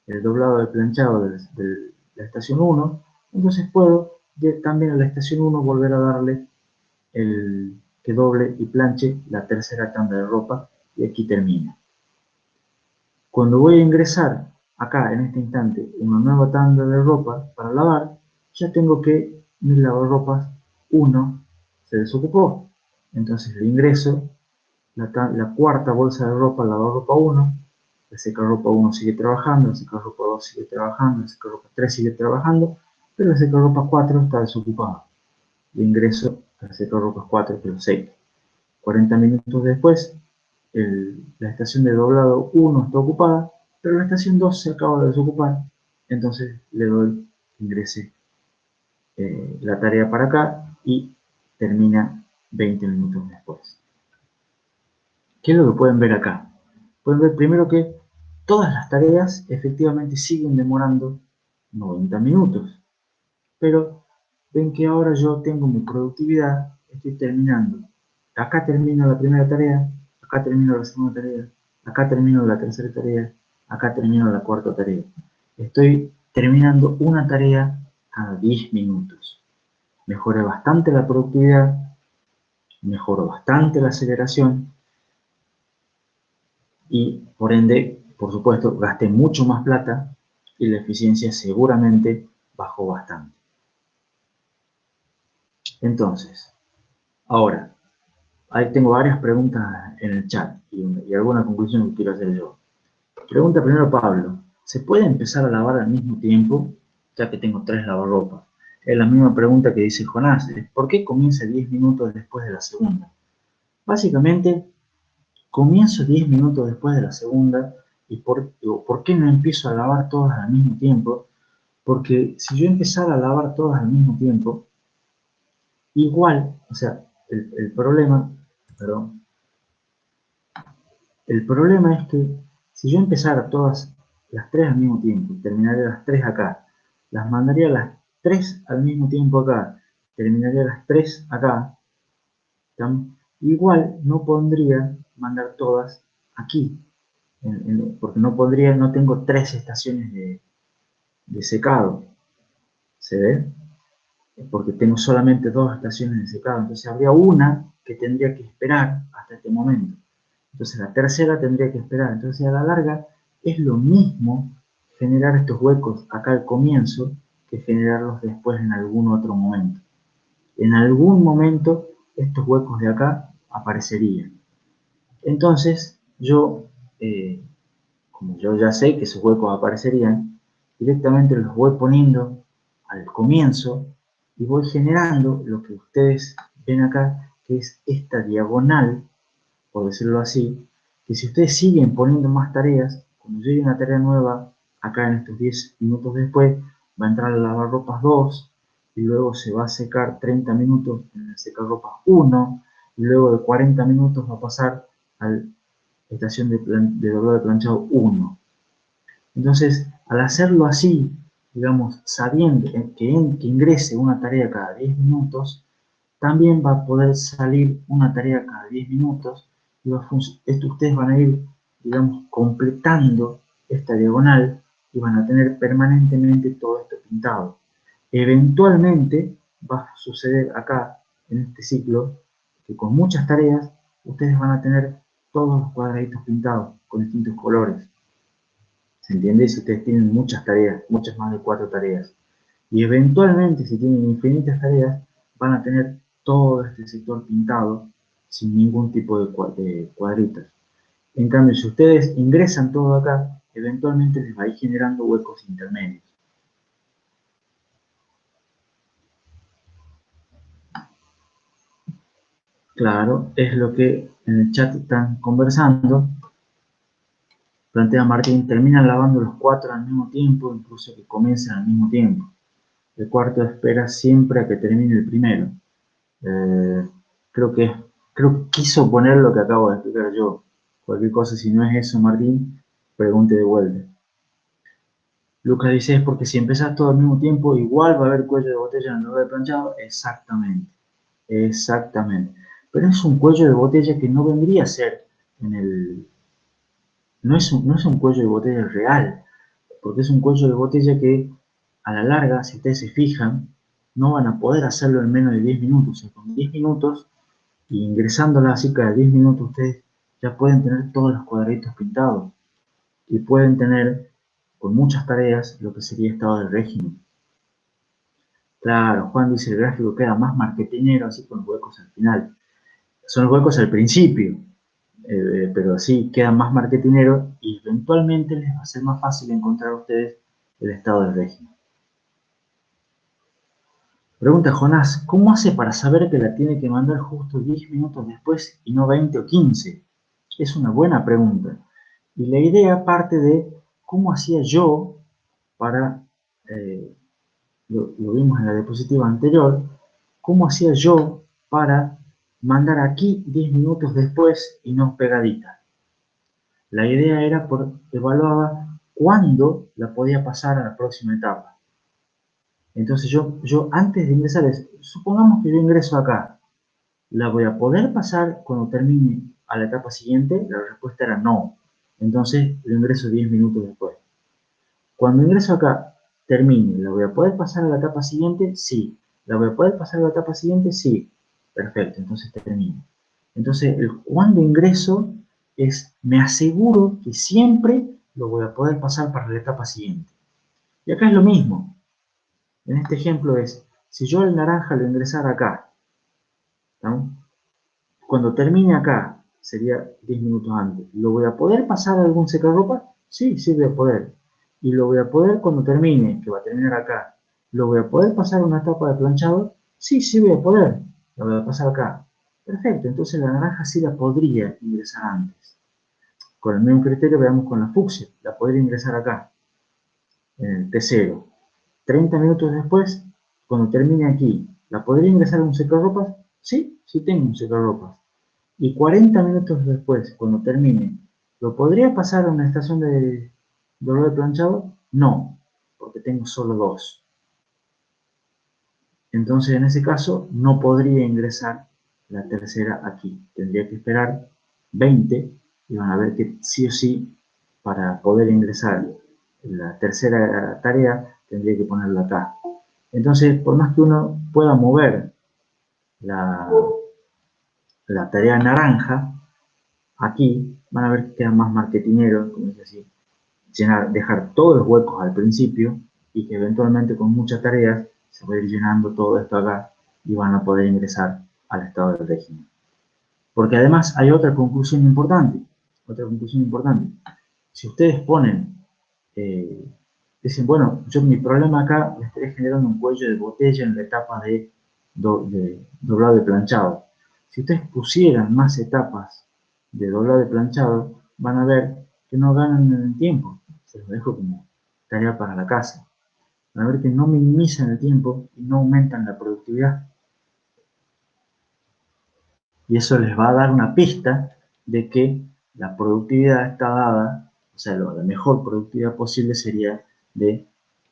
[SPEAKER 1] el doblado de planchado de la estación 1, entonces puedo también a la estación 1 volver a darle que doble y planche la tercera tanda de ropa y aquí termina. Cuando voy a ingresar acá en este instante una nueva tanda de ropa para lavar, ya tengo que mi lavarropas 1 se desocupó. Entonces le ingreso la cuarta bolsa de ropa al lavarropa 1, el secarropa 1 sigue trabajando, el secarropa 2 sigue trabajando, el secarropa 3 sigue trabajando, pero el secarropa 4 está desocupado. Le ingreso al secarropa 4 que lo seque. 40 minutos después, la estación de doblado 1 está ocupada, pero la estación 2 se acaba de desocupar, entonces le doy que ingrese la tarea para acá y termina 20 minutos después. ¿Qué es lo que pueden ver acá? Pueden ver primero que todas las tareas efectivamente siguen demorando 90 minutos, pero ven que ahora yo tengo mi productividad, estoy terminando. Acá termino la primera tarea, acá termino la segunda tarea, acá termino la tercera tarea, acá termino la cuarta tarea. Estoy terminando una tarea cada 10 minutos. Mejoré bastante la productividad, mejoró bastante la aceleración y por ende, por supuesto, gasté mucho más plata y la eficiencia seguramente bajó bastante. Entonces, ahora, ahí tengo varias preguntas en el chat y alguna conclusión que quiero hacer yo. Pregunta primero Pablo, ¿se puede empezar a lavar al mismo tiempo? Ya que tengo 3 lavarropas. Es la misma pregunta que dice Jonás, ¿por qué comienza 10 minutos después de la segunda? Básicamente, comienzo 10 minutos después de la segunda y ¿por qué no empiezo a lavar todas al mismo tiempo? Porque si yo empezara a lavar todas al mismo tiempo, igual, o sea, el problema, perdón, el problema es que si yo empezara todas las 3 al mismo tiempo, terminaría las 3 acá, las mandaría las 3 al mismo tiempo acá, terminaría las 3 acá, igual no pondría mandar todas aquí, porque no tengo 3 estaciones de secado, ¿se ve? Porque tengo solamente 2 estaciones de secado, entonces habría una que tendría que esperar hasta este momento. Entonces la tercera tendría que esperar. Entonces a la larga es lo mismo generar estos huecos acá al comienzo que generarlos después en algún otro momento. En algún momento estos huecos de acá aparecerían. Entonces, como yo ya sé que esos huecos aparecerían, directamente los voy poniendo al comienzo y voy generando lo que ustedes ven acá, que es esta diagonal, por decirlo así, que si ustedes siguen poniendo más tareas, cuando llegue una tarea nueva, acá en estos 10 minutos después, va a entrar a lavar ropas 2, y luego se va a secar 30 minutos en el secar ropas 1, y luego de 40 minutos va a pasar a la estación de doblado de planchado 1. Entonces, al hacerlo así, digamos, sabiendo que ingrese una tarea cada 10 minutos, también va a poder salir una tarea cada 10 minutos y ustedes van a ir, digamos, completando esta diagonal y van a tener permanentemente todo esto pintado. Eventualmente va a suceder acá, en este ciclo, que con muchas tareas ustedes van a tener todos los cuadraditos pintados con distintos colores. ¿Se entiende? Si ustedes tienen muchas tareas, muchas más de 4 tareas. Y eventualmente, si tienen infinitas tareas, van a tener todo este sector pintado sin ningún tipo de cuadritos. En cambio, si ustedes ingresan todo acá, eventualmente les va a ir generando huecos intermedios. Claro, es lo que en el chat están conversando. Plantea Martín, terminan lavando los 4 al mismo tiempo, incluso que comiencen al mismo tiempo. El cuarto espera siempre a que termine el primero. Eh, creo que quiso poner lo que acabo de explicar yo. Cualquier cosa, si no es eso, Martín, pregunte de vuelta. Lucas dice, es porque si empezás todo al mismo tiempo, igual va a haber cuello de botella en el lugar de planchado. Exactamente, exactamente. Pero es un cuello de botella que no vendría a ser en el... no es un cuello de botella real, porque es un cuello de botella que a la larga, si ustedes se fijan, no van a poder hacerlo en menos de 10 minutos. O sea, con 10 minutos y ingresándola así cada 10 minutos ustedes ya pueden tener todos los cuadraditos pintados y pueden tener con muchas tareas lo que sería estado de régimen. Claro, Juan dice el gráfico queda más marketinero así con los huecos al final. Son los huecos al principio, pero sí quedan más marketinero y eventualmente les va a ser más fácil encontrar a ustedes el estado de régimen. Pregunta Jonás, ¿cómo hace para saber que la tiene que mandar justo 10 minutos después y no 20 o 15? Es una buena pregunta. Y la idea parte de cómo hacía yo para, eh, lo vimos en la diapositiva anterior, cómo hacía yo para mandar aquí 10 minutos después y no pegadita. La idea era evaluaba cuándo la podía pasar a la próxima etapa. Entonces yo antes de ingresar, supongamos que yo ingreso acá, ¿la voy a poder pasar cuando termine a la etapa siguiente? La respuesta era no. Entonces lo ingreso 10 minutos después. Cuando ingreso acá, termine, ¿la voy a poder pasar a la etapa siguiente? Sí. ¿La voy a poder pasar a la etapa siguiente? Sí. Perfecto, entonces termino. Entonces, el cuando ingreso me aseguro que siempre lo voy a poder pasar para la etapa siguiente. Y acá es lo mismo. En este ejemplo si yo el naranja lo ingresara acá, ¿no? Cuando termine acá, sería 10 minutos antes, ¿lo voy a poder pasar a algún secarropa? Sí, sí voy a poder. Y lo voy a poder cuando termine, que va a terminar acá. ¿Lo voy a poder pasar a una etapa de planchado? Sí, sí voy a poder. Lo voy a pasar acá. Perfecto, entonces la naranja sí la podría ingresar antes. Con el mismo criterio veamos con la fucsia. La podría ingresar acá, en el T0. 30 minutos después, cuando termine aquí, ¿la podría ingresar a un secarropas? Sí, sí tengo un secarropas. Y 40 minutos después, cuando termine, ¿lo podría pasar a una estación de dolor de planchado? No, porque tengo solo 2. Entonces, en ese caso, no podría ingresar la tercera aquí. Tendría que esperar 20 y van a ver que sí o sí, para poder ingresar la tercera tarea, tendría que ponerla acá. Entonces, por más que uno pueda mover la, la tarea naranja, aquí van a ver que queda más marketinero, como dice así, dejar todos los huecos al principio y que eventualmente con muchas tareas se va a ir llenando todo esto acá y van a poder ingresar al estado del régimen. Porque además hay otra conclusión importante. Si ustedes ponen, dicen, bueno, yo mi problema acá le estaré generando un cuello de botella en la etapa de doblado de planchado. Si ustedes pusieran más etapas de doblado de planchado, van a ver que no ganan en el tiempo. Se los dejo como tarea para la casa. Van a ver que no minimizan el tiempo y no aumentan la productividad. Y eso les va a dar una pista de que la productividad está dada, o sea, la mejor productividad posible sería de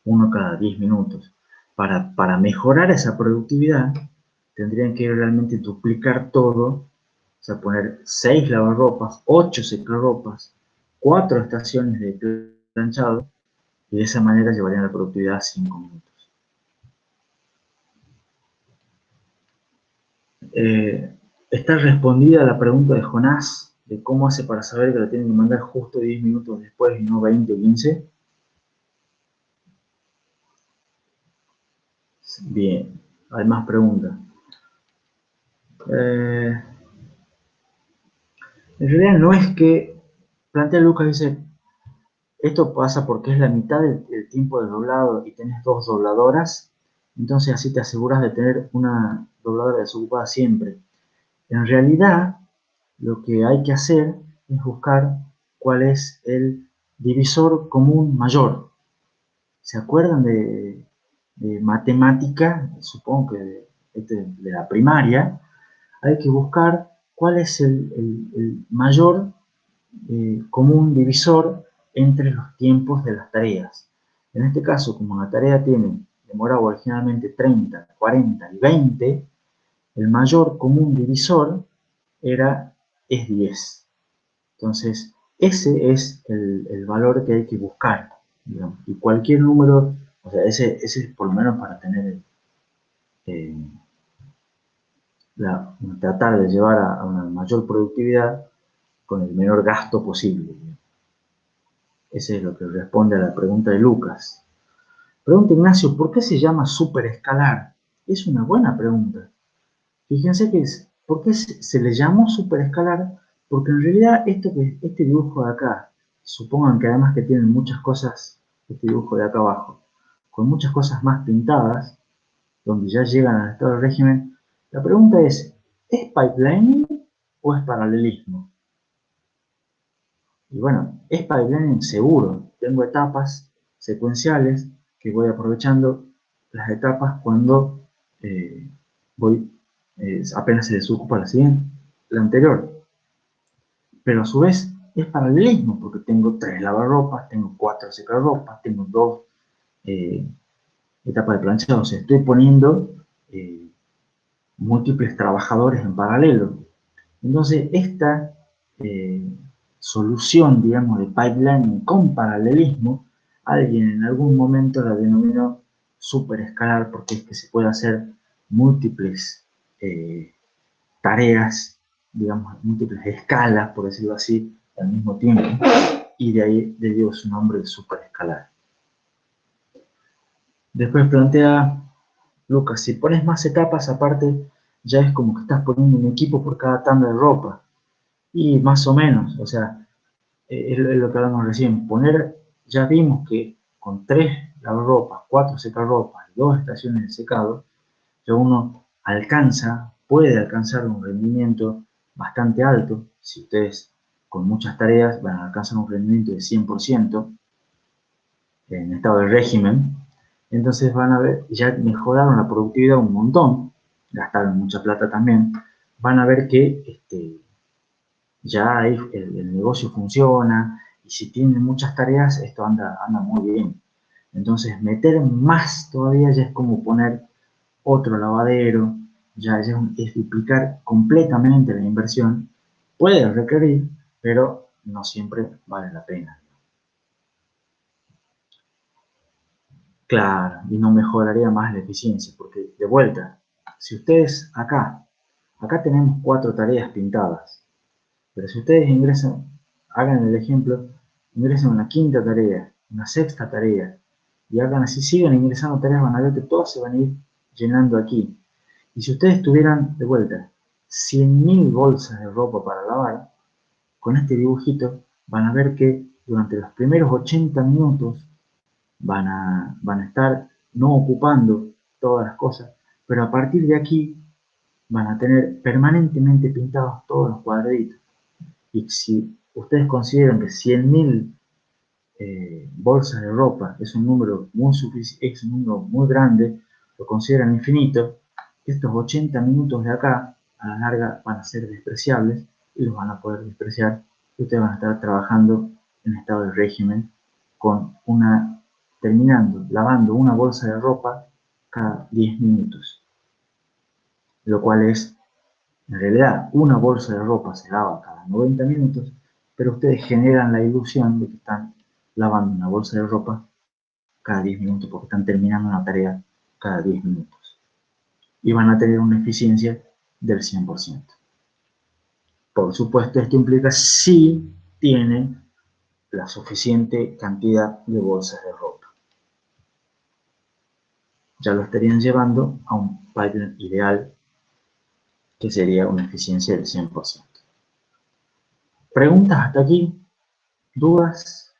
[SPEAKER 1] 1 cada 10 minutos. Para mejorar esa productividad, tendrían que realmente duplicar todo, o sea, poner 6 lavarropas, 8 secarropas, 4 estaciones de planchado, y de esa manera llevarían la productividad a 5 minutos. Está respondida la pregunta de Jonás de cómo hace para saber que la tienen que mandar justo 10 minutos después y no 20 o 15. Bien, hay más preguntas. En realidad no es que, plantea Lucas, dice, esto pasa porque es la mitad del tiempo de doblado y tenés 2 dobladoras, entonces así te aseguras de tener una dobladora desocupada siempre. En realidad, lo que hay que hacer es buscar cuál es el divisor común mayor. ¿Se acuerdan de matemática? Supongo que de la primaria. Hay que buscar cuál es el mayor común divisor entre los tiempos de las tareas. En este caso, como la tarea demoraba originalmente 30, 40 y 20, el mayor común divisor es 10. Entonces, ese es el valor que hay que buscar, digamos. Y cualquier número, o sea, ese es por lo menos para tener, eh, tratar de llevar a una mayor productividad con el menor gasto posible. Ese es lo que responde a la pregunta de Lucas. Pregunta Ignacio, ¿por qué se llama superescalar? Es una buena pregunta. Fíjense que ¿por qué se le llamó superescalar? Porque en realidad este dibujo de acá, supongan que además que tienen muchas cosas, este dibujo de acá abajo, con muchas cosas más pintadas, donde ya llegan al estado de régimen, la pregunta ¿es pipelining o es paralelismo? Y bueno, es pipelining seguro. Tengo etapas secuenciales que voy aprovechando las etapas cuando voy apenas se desocupa la siguiente, la anterior. Pero a su vez es paralelismo, porque tengo 3 lavarropas, tengo 4 secarropas, tengo 2 etapas de planchado. O sea, estoy poniendo múltiples trabajadores en paralelo. Entonces, esta solución, digamos, de pipeline con paralelismo, alguien en algún momento la denominó superescalar, porque es que se puede hacer múltiples tareas, digamos, múltiples escalas, por decirlo así, al mismo tiempo, y de ahí le dio su nombre de superescalar. Después plantea Lucas, si pones más etapas aparte, ya es como que estás poniendo un equipo por cada tanda de ropa. Y más o menos, o sea, es lo que hablamos recién. Ya vimos que con 3 lavarropas, 4 secarropas y 2 estaciones de secado, ya uno puede alcanzar un rendimiento bastante alto. Si ustedes con muchas tareas van a alcanzar un rendimiento de 100% en estado de régimen, entonces van a ver, ya mejoraron la productividad un montón, gastaron mucha plata también, van a ver que ya ahí el negocio funciona y si tienen muchas tareas esto anda muy bien. Entonces meter más todavía ya es como poner otro lavadero, ya es duplicar completamente la inversión. Puede requerir, pero no siempre vale la pena. Claro, y no mejoraría más la eficiencia, porque de vuelta, si ustedes acá tenemos 4 tareas pintadas, pero si ustedes hagan el ejemplo, ingresen una quinta tarea, una sexta tarea, y hagan así, sigan ingresando tareas, van a ver que todas se van a ir llenando aquí. Y si ustedes tuvieran, de vuelta, 100.000 bolsas de ropa para lavar, con este dibujito van a ver que durante los primeros 80 minutos van a estar no ocupando todas las cosas, pero a partir de aquí van a tener permanentemente pintados todos los cuadraditos. Y si ustedes consideran que 100.000 bolsas de ropa es un número es un número muy grande, lo consideran infinito, estos 80 minutos de acá a la larga van a ser despreciables y los van a poder despreciar y ustedes van a estar trabajando en estado de régimen con lavando una bolsa de ropa cada 10 minutos, lo cual es, en realidad, una bolsa de ropa se lava cada 90 minutos, pero ustedes generan la ilusión de que están lavando una bolsa de ropa cada 10 minutos porque están terminando una tarea cada 10 minutos. Y van a tener una eficiencia del 100%. Por supuesto, esto implica si tienen la suficiente cantidad de bolsas de ropa. Ya lo estarían llevando a un pipeline ideal que sería una eficiencia del 100%. ¿Preguntas hasta aquí? ¿Dudas?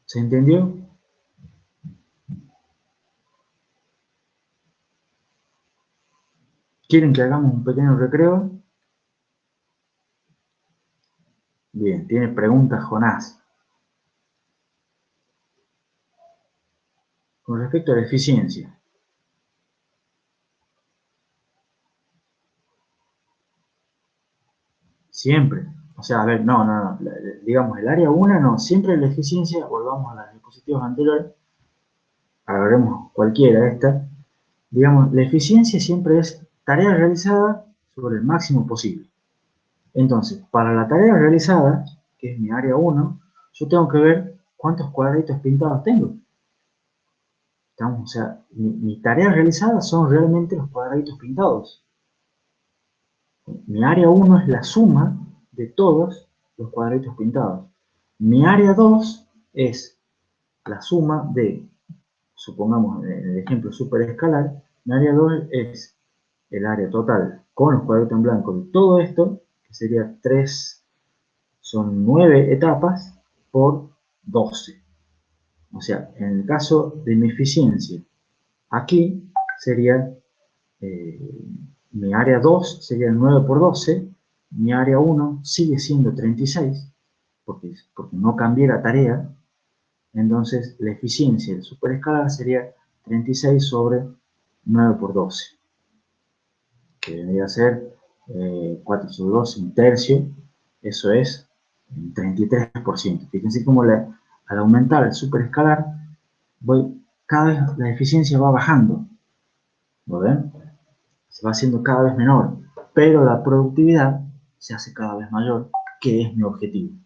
[SPEAKER 1] ¿Se entendió? ¿Quieren que hagamos un pequeño recreo? Bien, tiene preguntas Jonás. Con respecto a la eficiencia, siempre. O sea, a ver, no. Digamos, el área 1 no. Siempre la eficiencia, volvamos a las diapositivas anteriores, agarremos cualquiera de estas. Digamos, la eficiencia siempre es tarea realizada sobre el máximo posible. Entonces, para la tarea realizada, que es mi área 1, yo tengo que ver cuántos cuadraditos pintados tengo. Estamos, o sea, mi tarea realizada son realmente los cuadraditos pintados. Mi área 1 es la suma de todos los cuadraditos pintados. Mi área 2 es la suma de, supongamos en el ejemplo superescalar, mi área 2 es el área total con los cuadraditos en blanco de todo esto, que sería 3, son 9 etapas por 12. O sea, en el caso de mi eficiencia, aquí sería mi área 2 sería el 9 por 12, mi área 1 sigue siendo 36, porque no cambié la tarea, entonces la eficiencia del superescalar sería 36 sobre 9 por 12, que vendría a ser 4 sobre 12, un tercio, eso es un 33%. Fíjense cómo al aumentar el superescalar, cada vez la eficiencia va bajando, ¿lo ven? Se va haciendo cada vez menor, pero la productividad se hace cada vez mayor, que es mi objetivo.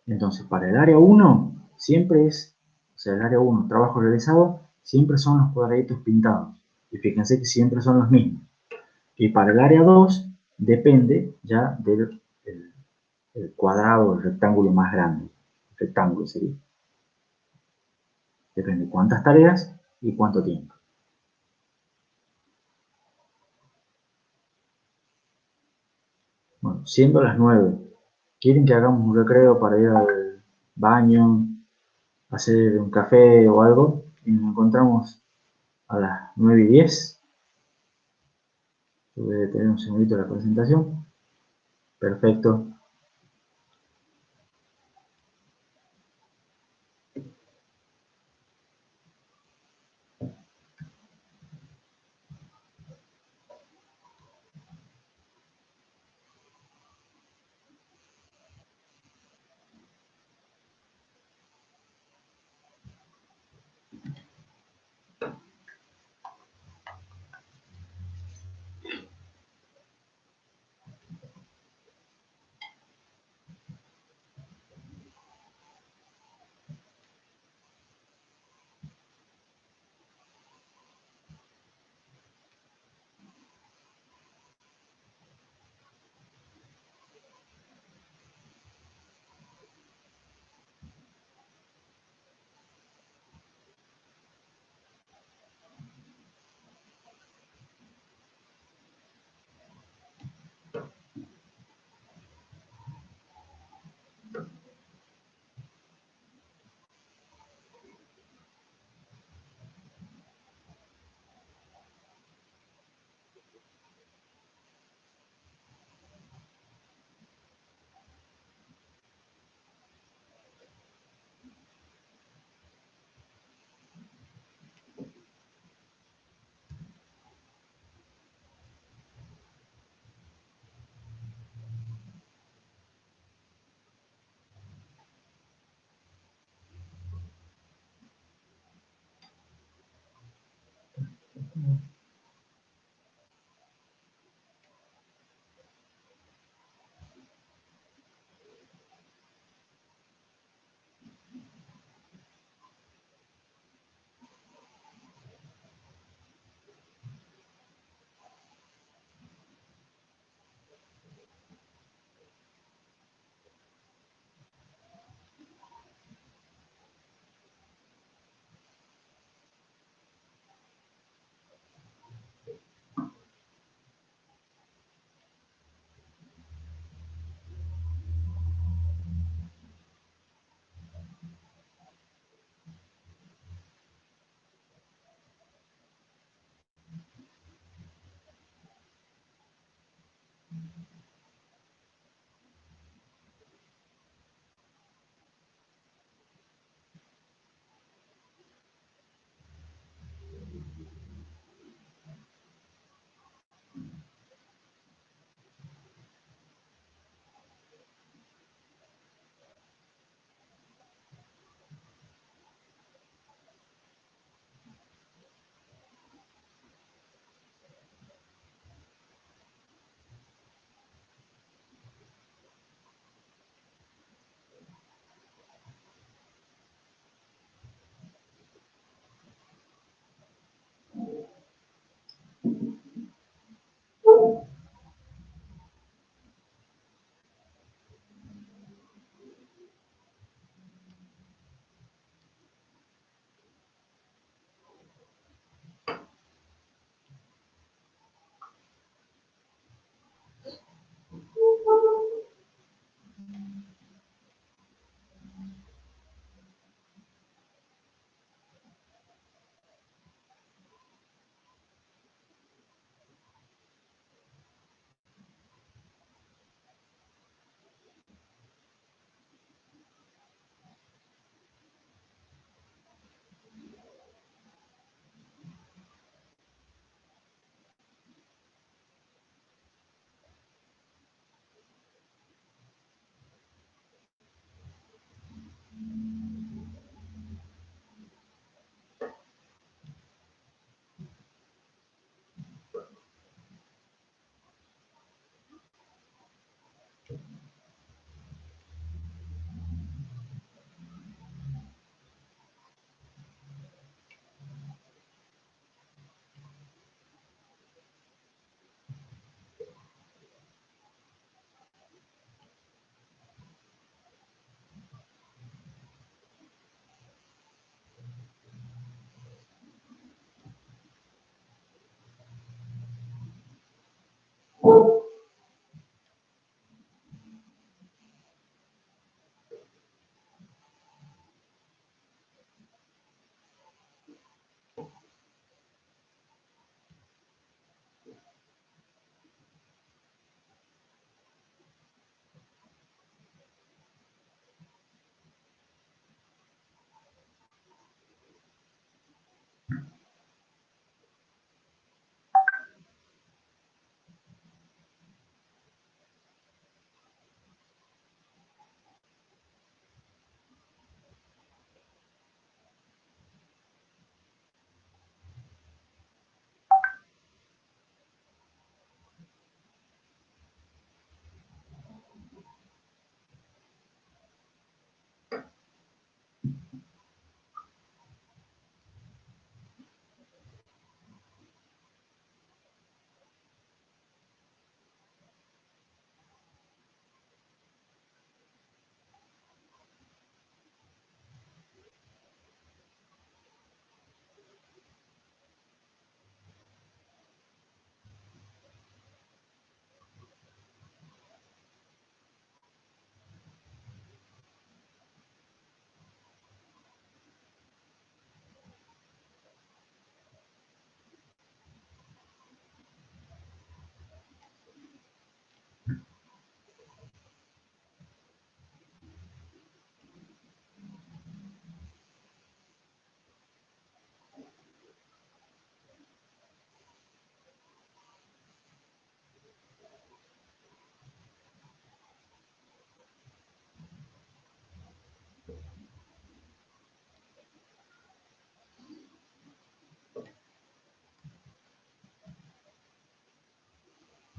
[SPEAKER 1] Entonces, para el área 1, siempre es, o sea, el área 1, trabajo realizado, siempre son los cuadraditos pintados. Y fíjense que siempre son los mismos. Y para el área 2, depende ya del el cuadrado, el rectángulo más grande. El rectángulo sería. Depende de cuántas tareas y cuánto tiempo. Bueno, siendo las 9, ¿quieren que hagamos un recreo para ir al baño, hacer un café o algo? Y nos encontramos a las 9:10. Voy a detener un segundito la presentación. Perfecto.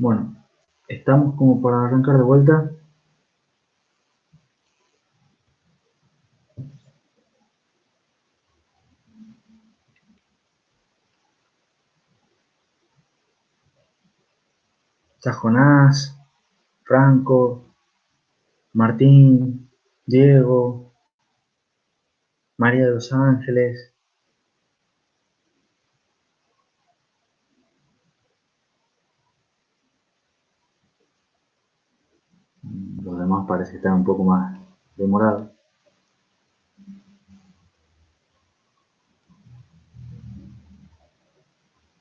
[SPEAKER 1] Bueno, estamos como para arrancar de vuelta. Está Jonás, Franco, Martín, Diego, María de los Ángeles. Los demás parece que están un poco más demorados.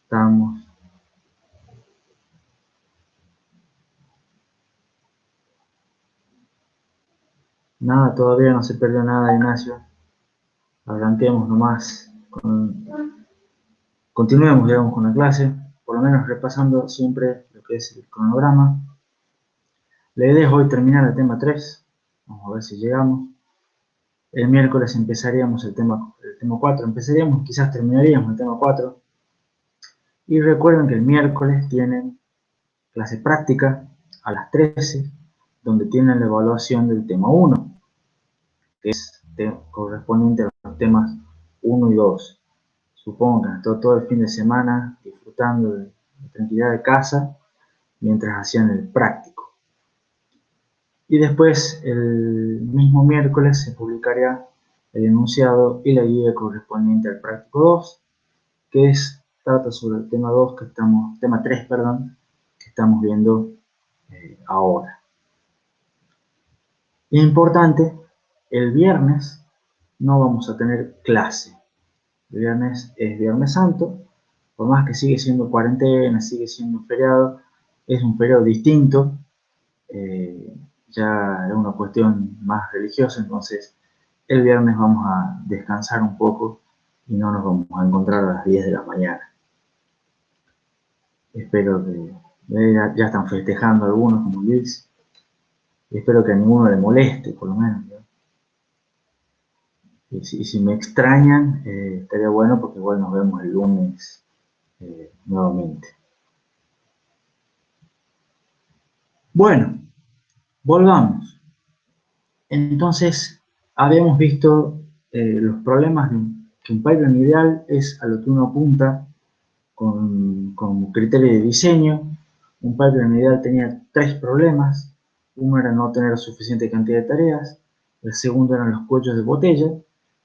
[SPEAKER 1] Estamos. Nada, todavía no se perdió nada, Ignacio. Arranquemos nomás. Continuemos, digamos, con la clase. Por lo menos repasando siempre lo que es el cronograma. La idea es hoy terminar el tema 3. Vamos a ver si llegamos. El miércoles empezaríamos el tema 4. Empezaríamos, quizás terminaríamos el tema 4. Y recuerden que el miércoles tienen clase práctica a las 13, donde tienen la evaluación del tema 1, que es correspondiente a los temas 1 y 2. Supongo que han estado todo el fin de semana disfrutando de la tranquilidad de casa mientras hacían el práctico. Y después, el mismo miércoles, se publicaría el enunciado y la guía correspondiente al práctico 2, que trata sobre el tema 2 tema 3, perdón, que estamos viendo ahora. Importante, el viernes no vamos a tener clase. El viernes es Viernes Santo, por más que sigue siendo cuarentena, sigue siendo un feriado, es un feriado distinto, ya es una cuestión más religiosa, entonces el viernes vamos a descansar un poco y no nos vamos a encontrar a las 10 de la mañana. Espero que ya están festejando algunos como Luis, y espero que a ninguno le moleste, por lo menos. ¿No? Y si me extrañan, estaría bueno porque igual nos vemos el lunes nuevamente. Bueno, volvamos. Entonces, habíamos visto los problemas de que un pipeline ideal es a lo que uno apunta con criterio de diseño. Un pipeline ideal tenía 3 problemas. Uno era no tener suficiente cantidad de tareas. El segundo eran los cuellos de botella.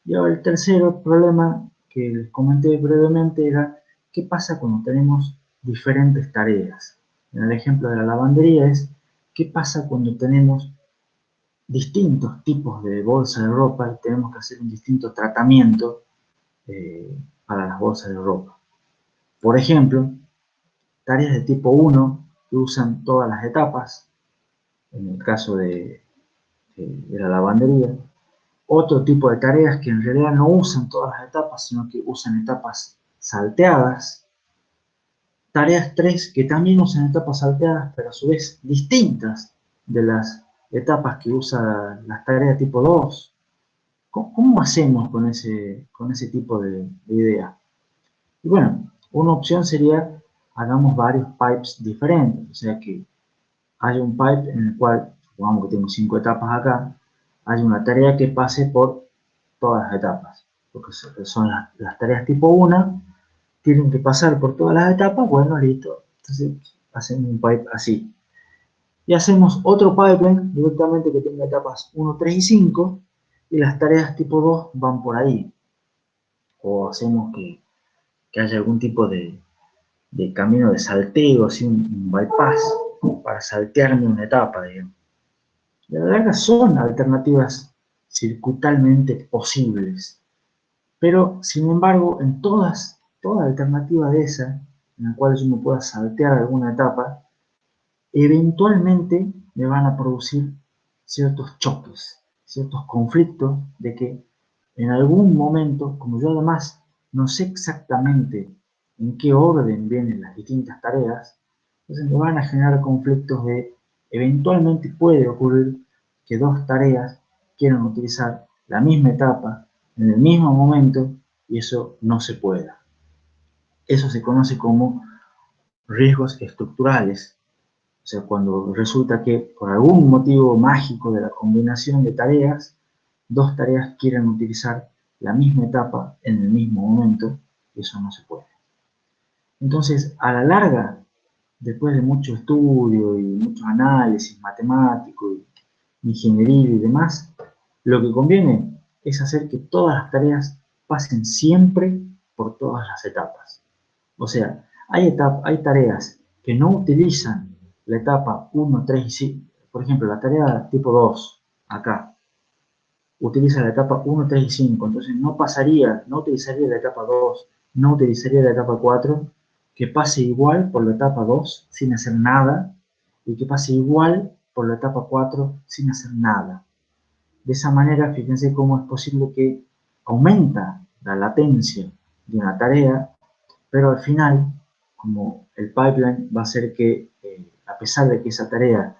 [SPEAKER 1] Y ahora el tercer problema que les comenté brevemente era qué pasa cuando tenemos diferentes tareas. En el ejemplo de la lavandería es qué pasa cuando tenemos distintos tipos de bolsa de ropa y tenemos que hacer un distinto tratamiento para las bolsas de ropa. Por ejemplo, tareas de tipo 1 que usan todas las etapas, en el caso de la lavandería. Otro tipo de tareas que en realidad no usan todas las etapas, sino que usan etapas salteadas. Tareas 3 que también usan etapas salteadas, pero a su vez distintas de las etapas que usan las tareas tipo 2. ¿Cómo hacemos con ese tipo de idea? Y bueno, una opción sería hagamos varios pipes diferentes, o sea que hay un pipe en el cual, supongamos que tengo 5 etapas acá, hay una tarea que pase por todas las etapas, porque son las tareas tipo 1, tienen que pasar por todas las etapas, bueno, listo, entonces hacemos un pipe así. Y hacemos otro pipeline directamente que tenga etapas 1, 3 y 5, y las tareas tipo 2 van por ahí. O hacemos que haya algún tipo de camino de salteo, así un bypass, para saltearme una etapa, digamos. La verdad que son alternativas circuitalmente posibles, pero sin embargo, en toda alternativa de esa, en la cual yo me pueda saltear alguna etapa, eventualmente me van a producir ciertos choques, ciertos conflictos de que en algún momento, como yo además no sé exactamente en qué orden vienen las distintas tareas, entonces me van a generar conflictos de eventualmente puede ocurrir que 2 tareas quieran utilizar la misma etapa en el mismo momento y eso no se pueda. Eso se conoce como riesgos estructurales O sea, cuando resulta que por algún motivo mágico de la combinación de tareas, dos tareas quieren utilizar la misma etapa en el mismo momento, eso no se puede. Entonces, a la larga, después de mucho estudio y mucho análisis matemático y ingeniería y demás, lo que conviene es hacer que todas las tareas pasen siempre por todas las etapas. O sea, hay tareas que no utilizan la etapa 1, 3 y 5. Por ejemplo, la tarea tipo 2, acá, utiliza la etapa 1, 3 y 5. Entonces no utilizaría la etapa 2, no utilizaría la etapa 4, que pase igual por la etapa 2 sin hacer nada y que pase igual por la etapa 4 sin hacer nada. De esa manera, fíjense cómo es posible que aumenta la latencia de una tarea, pero al final, como el pipeline va a hacer que, a pesar de que esa tarea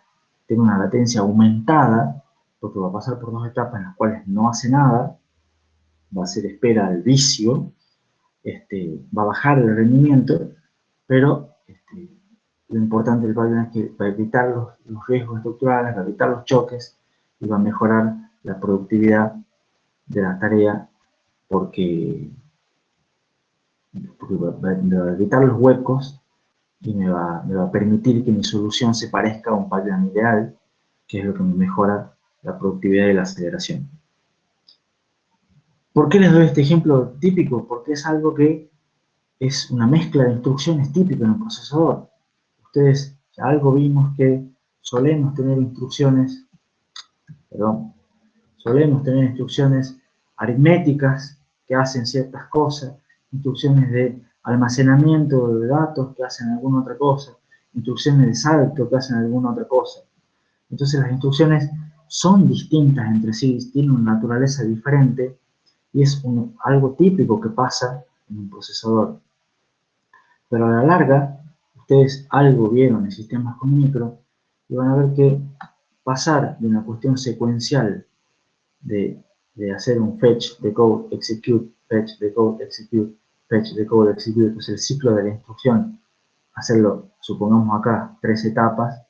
[SPEAKER 1] tenga una latencia aumentada, porque va a pasar por dos etapas en las cuales no hace nada, va a ser espera al vicio, va a bajar el rendimiento, pero lo importante del pipeline es que va a evitar los riesgos estructurales, va a evitar los choques y va a mejorar la productividad de la tarea porque, va a evitar los huecos y me va a permitir que mi solución se parezca a un pipeline ideal, que es lo que me mejora la productividad y la aceleración. ¿Por qué les doy este ejemplo típico? Porque es algo que es una mezcla de instrucciones típica en un procesador. Ustedes ya algo vimos que solemos tener instrucciones, perdón, solemos tener instrucciones aritméticas que hacen ciertas cosas, instrucciones de almacenamiento de datos que hacen alguna otra cosa, instrucciones de salto que hacen alguna otra cosa. Entonces las instrucciones son distintas entre sí, tienen una naturaleza diferente y es algo típico que pasa en un procesador. Pero a la larga, ustedes algo vieron en sistemas con micro y van a ver que pasar de una cuestión secuencial de hacer un fetch, decode, execute, fetch, decode, execute, fetch, decode, execute, que es el ciclo de la instrucción, hacerlo, supongamos acá, 3 etapas,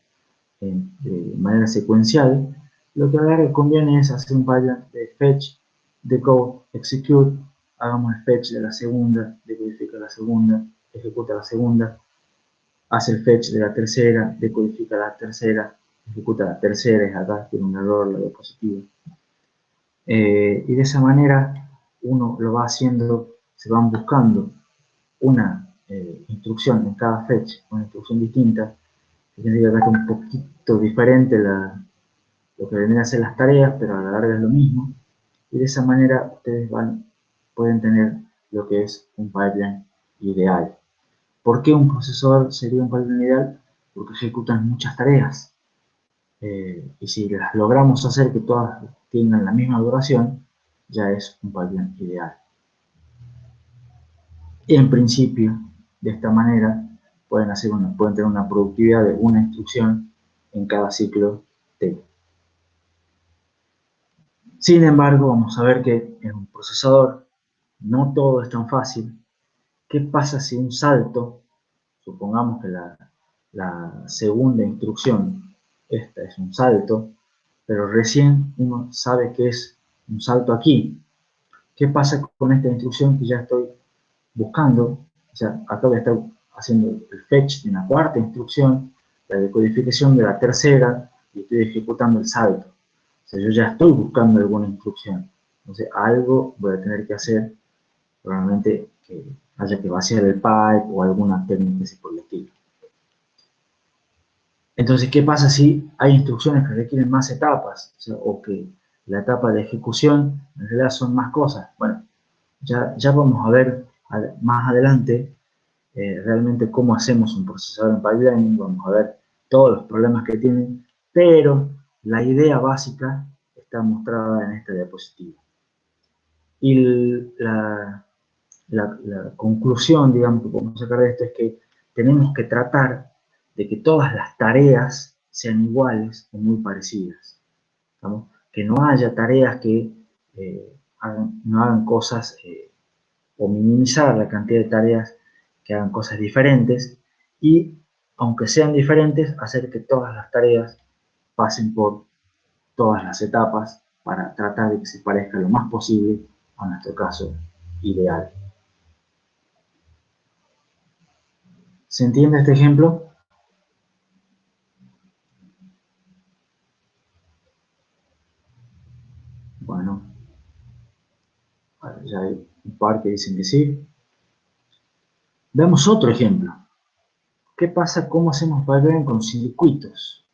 [SPEAKER 1] de manera secuencial, lo que a la larga conviene es hacer un pipeline de fetch, decode, execute, hagamos el fetch de la segunda, decodifica la segunda, ejecuta la segunda, hace el fetch de la tercera, decodifica la tercera, ejecuta la tercera, es acá, tiene un error, la diapositiva. Y de esa manera uno lo va haciendo, se van buscando una instrucción en cada fetch, una instrucción distinta. Fíjense que acá está un poquito diferente lo que vendrían a ser las tareas, pero a la larga es lo mismo. Y de esa manera ustedes pueden tener lo que es un pipeline ideal. ¿Por qué un procesador sería un pipeline ideal? Porque ejecutan muchas tareas. Y si las logramos hacer que todas tengan la misma duración, ya es un pipeline ideal. En principio, de esta manera, pueden tener una productividad de una instrucción en cada ciclo T. Sin embargo, vamos a ver que en un procesador no todo es tan fácil. ¿Qué pasa si un salto, supongamos que la segunda instrucción, esta es un salto, pero recién uno sabe que es un salto aquí? ¿Qué pasa con esta instrucción que ya estoy buscando? O sea, acá voy a estar haciendo el fetch de una cuarta instrucción, la decodificación de la tercera, y estoy ejecutando el salto. O sea, yo ya estoy buscando alguna instrucción. Entonces, algo voy a tener que hacer, probablemente que haya que vaciar el pipe o alguna técnica así por el estilo. Entonces, ¿qué pasa si hay instrucciones que requieren más etapas? O sea, o que la etapa de ejecución en realidad son más cosas. Bueno, ya vamos a ver más adelante realmente cómo hacemos un procesador en pipeline, vamos a ver todos los problemas que tienen, pero la idea básica está mostrada en esta diapositiva. Y la conclusión, digamos, que podemos sacar de esto es que tenemos que tratar de que todas las tareas sean iguales o muy parecidas. ¿Estamos? Que no haya tareas que no hagan cosas o minimizar la cantidad de tareas que hagan cosas diferentes y aunque sean diferentes, hacer que todas las tareas pasen por todas las etapas para tratar de que se parezca lo más posible a nuestro caso ideal. ¿Se entiende este ejemplo? Bueno, ya hay un par que dicen que sí. Veamos otro ejemplo. ¿Qué pasa? ¿Cómo hacemos pipeline con circuitos?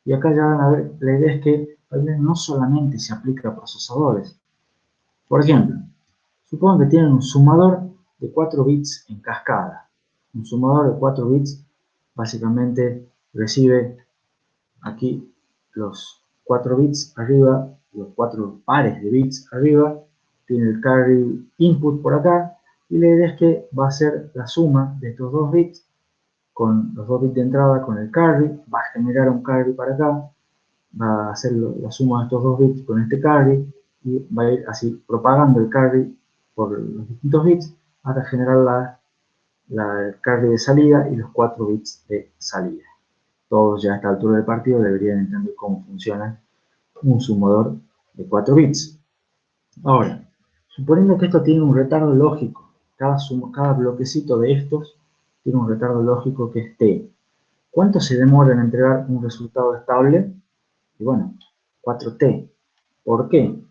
[SPEAKER 1] Y acá ya van a ver, la idea es que pipeline no solamente se aplica a procesadores. Por ejemplo, supongo que tienen un sumador de 4 bits en cascada. Un sumador de 4 bits básicamente recibe aquí los 4 bits arriba, los 4 pares de bits arriba, tiene el carry input por acá, y la idea es que va a ser la suma de estos 2 bits con los 2 bits de entrada con el carry, va a generar un carry para acá, va a hacer la suma de estos 2 bits con este carry, y va a ir así propagando el carry por los distintos bits hasta generar el carry de salida y los 4 bits de salida. Todos ya a esta altura del partido deberían entender cómo funciona un sumador de 4 bits. Ahora, suponiendo que esto tiene un retardo lógico, cada bloquecito de estos tiene un retardo lógico que es t. ¿Cuánto se demora en entregar un resultado estable? Y bueno, 4t. ¿Por qué?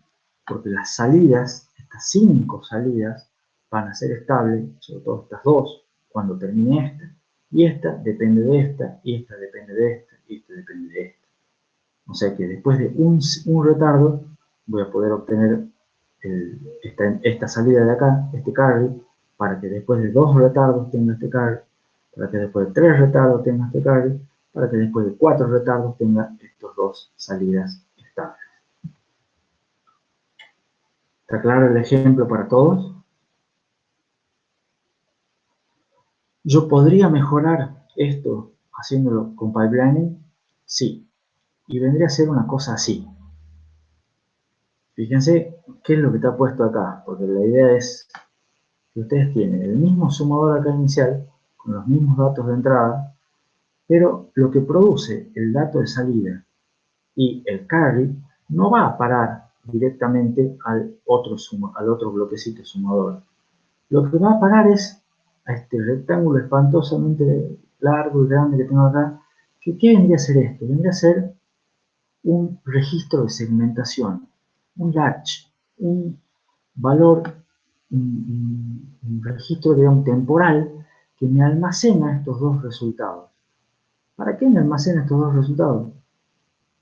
[SPEAKER 1] Porque las salidas, estas 5 salidas, van a ser estables, sobre todo estas 2, cuando termine esta. Y esta depende de esta, y esta depende de esta, y esta depende de esta. O sea que después de un retardo, voy a poder obtener esta salida de acá, este carry, para que después de 2 retardos tenga este carry, para que después de 3 retardos tenga este carry, para que después de 4 retardos tenga estos 2 salidas estables. ¿Está claro el ejemplo para todos? ¿Yo podría mejorar esto haciéndolo con pipelining? Sí. Y vendría a ser una cosa así. Fíjense qué es lo que está puesto acá, porque la idea es que ustedes tienen el mismo sumador acá inicial, con los mismos datos de entrada, pero lo que produce el dato de salida y el carry no va a parar directamente al otro bloquecito sumador. Lo que va a parar es a este rectángulo espantosamente largo y grande que tengo acá. ¿Qué vendría a ser esto? Vendría a ser un registro de segmentación, un latch, un valor, un registro, digamos, temporal que me almacena estos dos resultados. ¿Para qué me almacena estos dos resultados?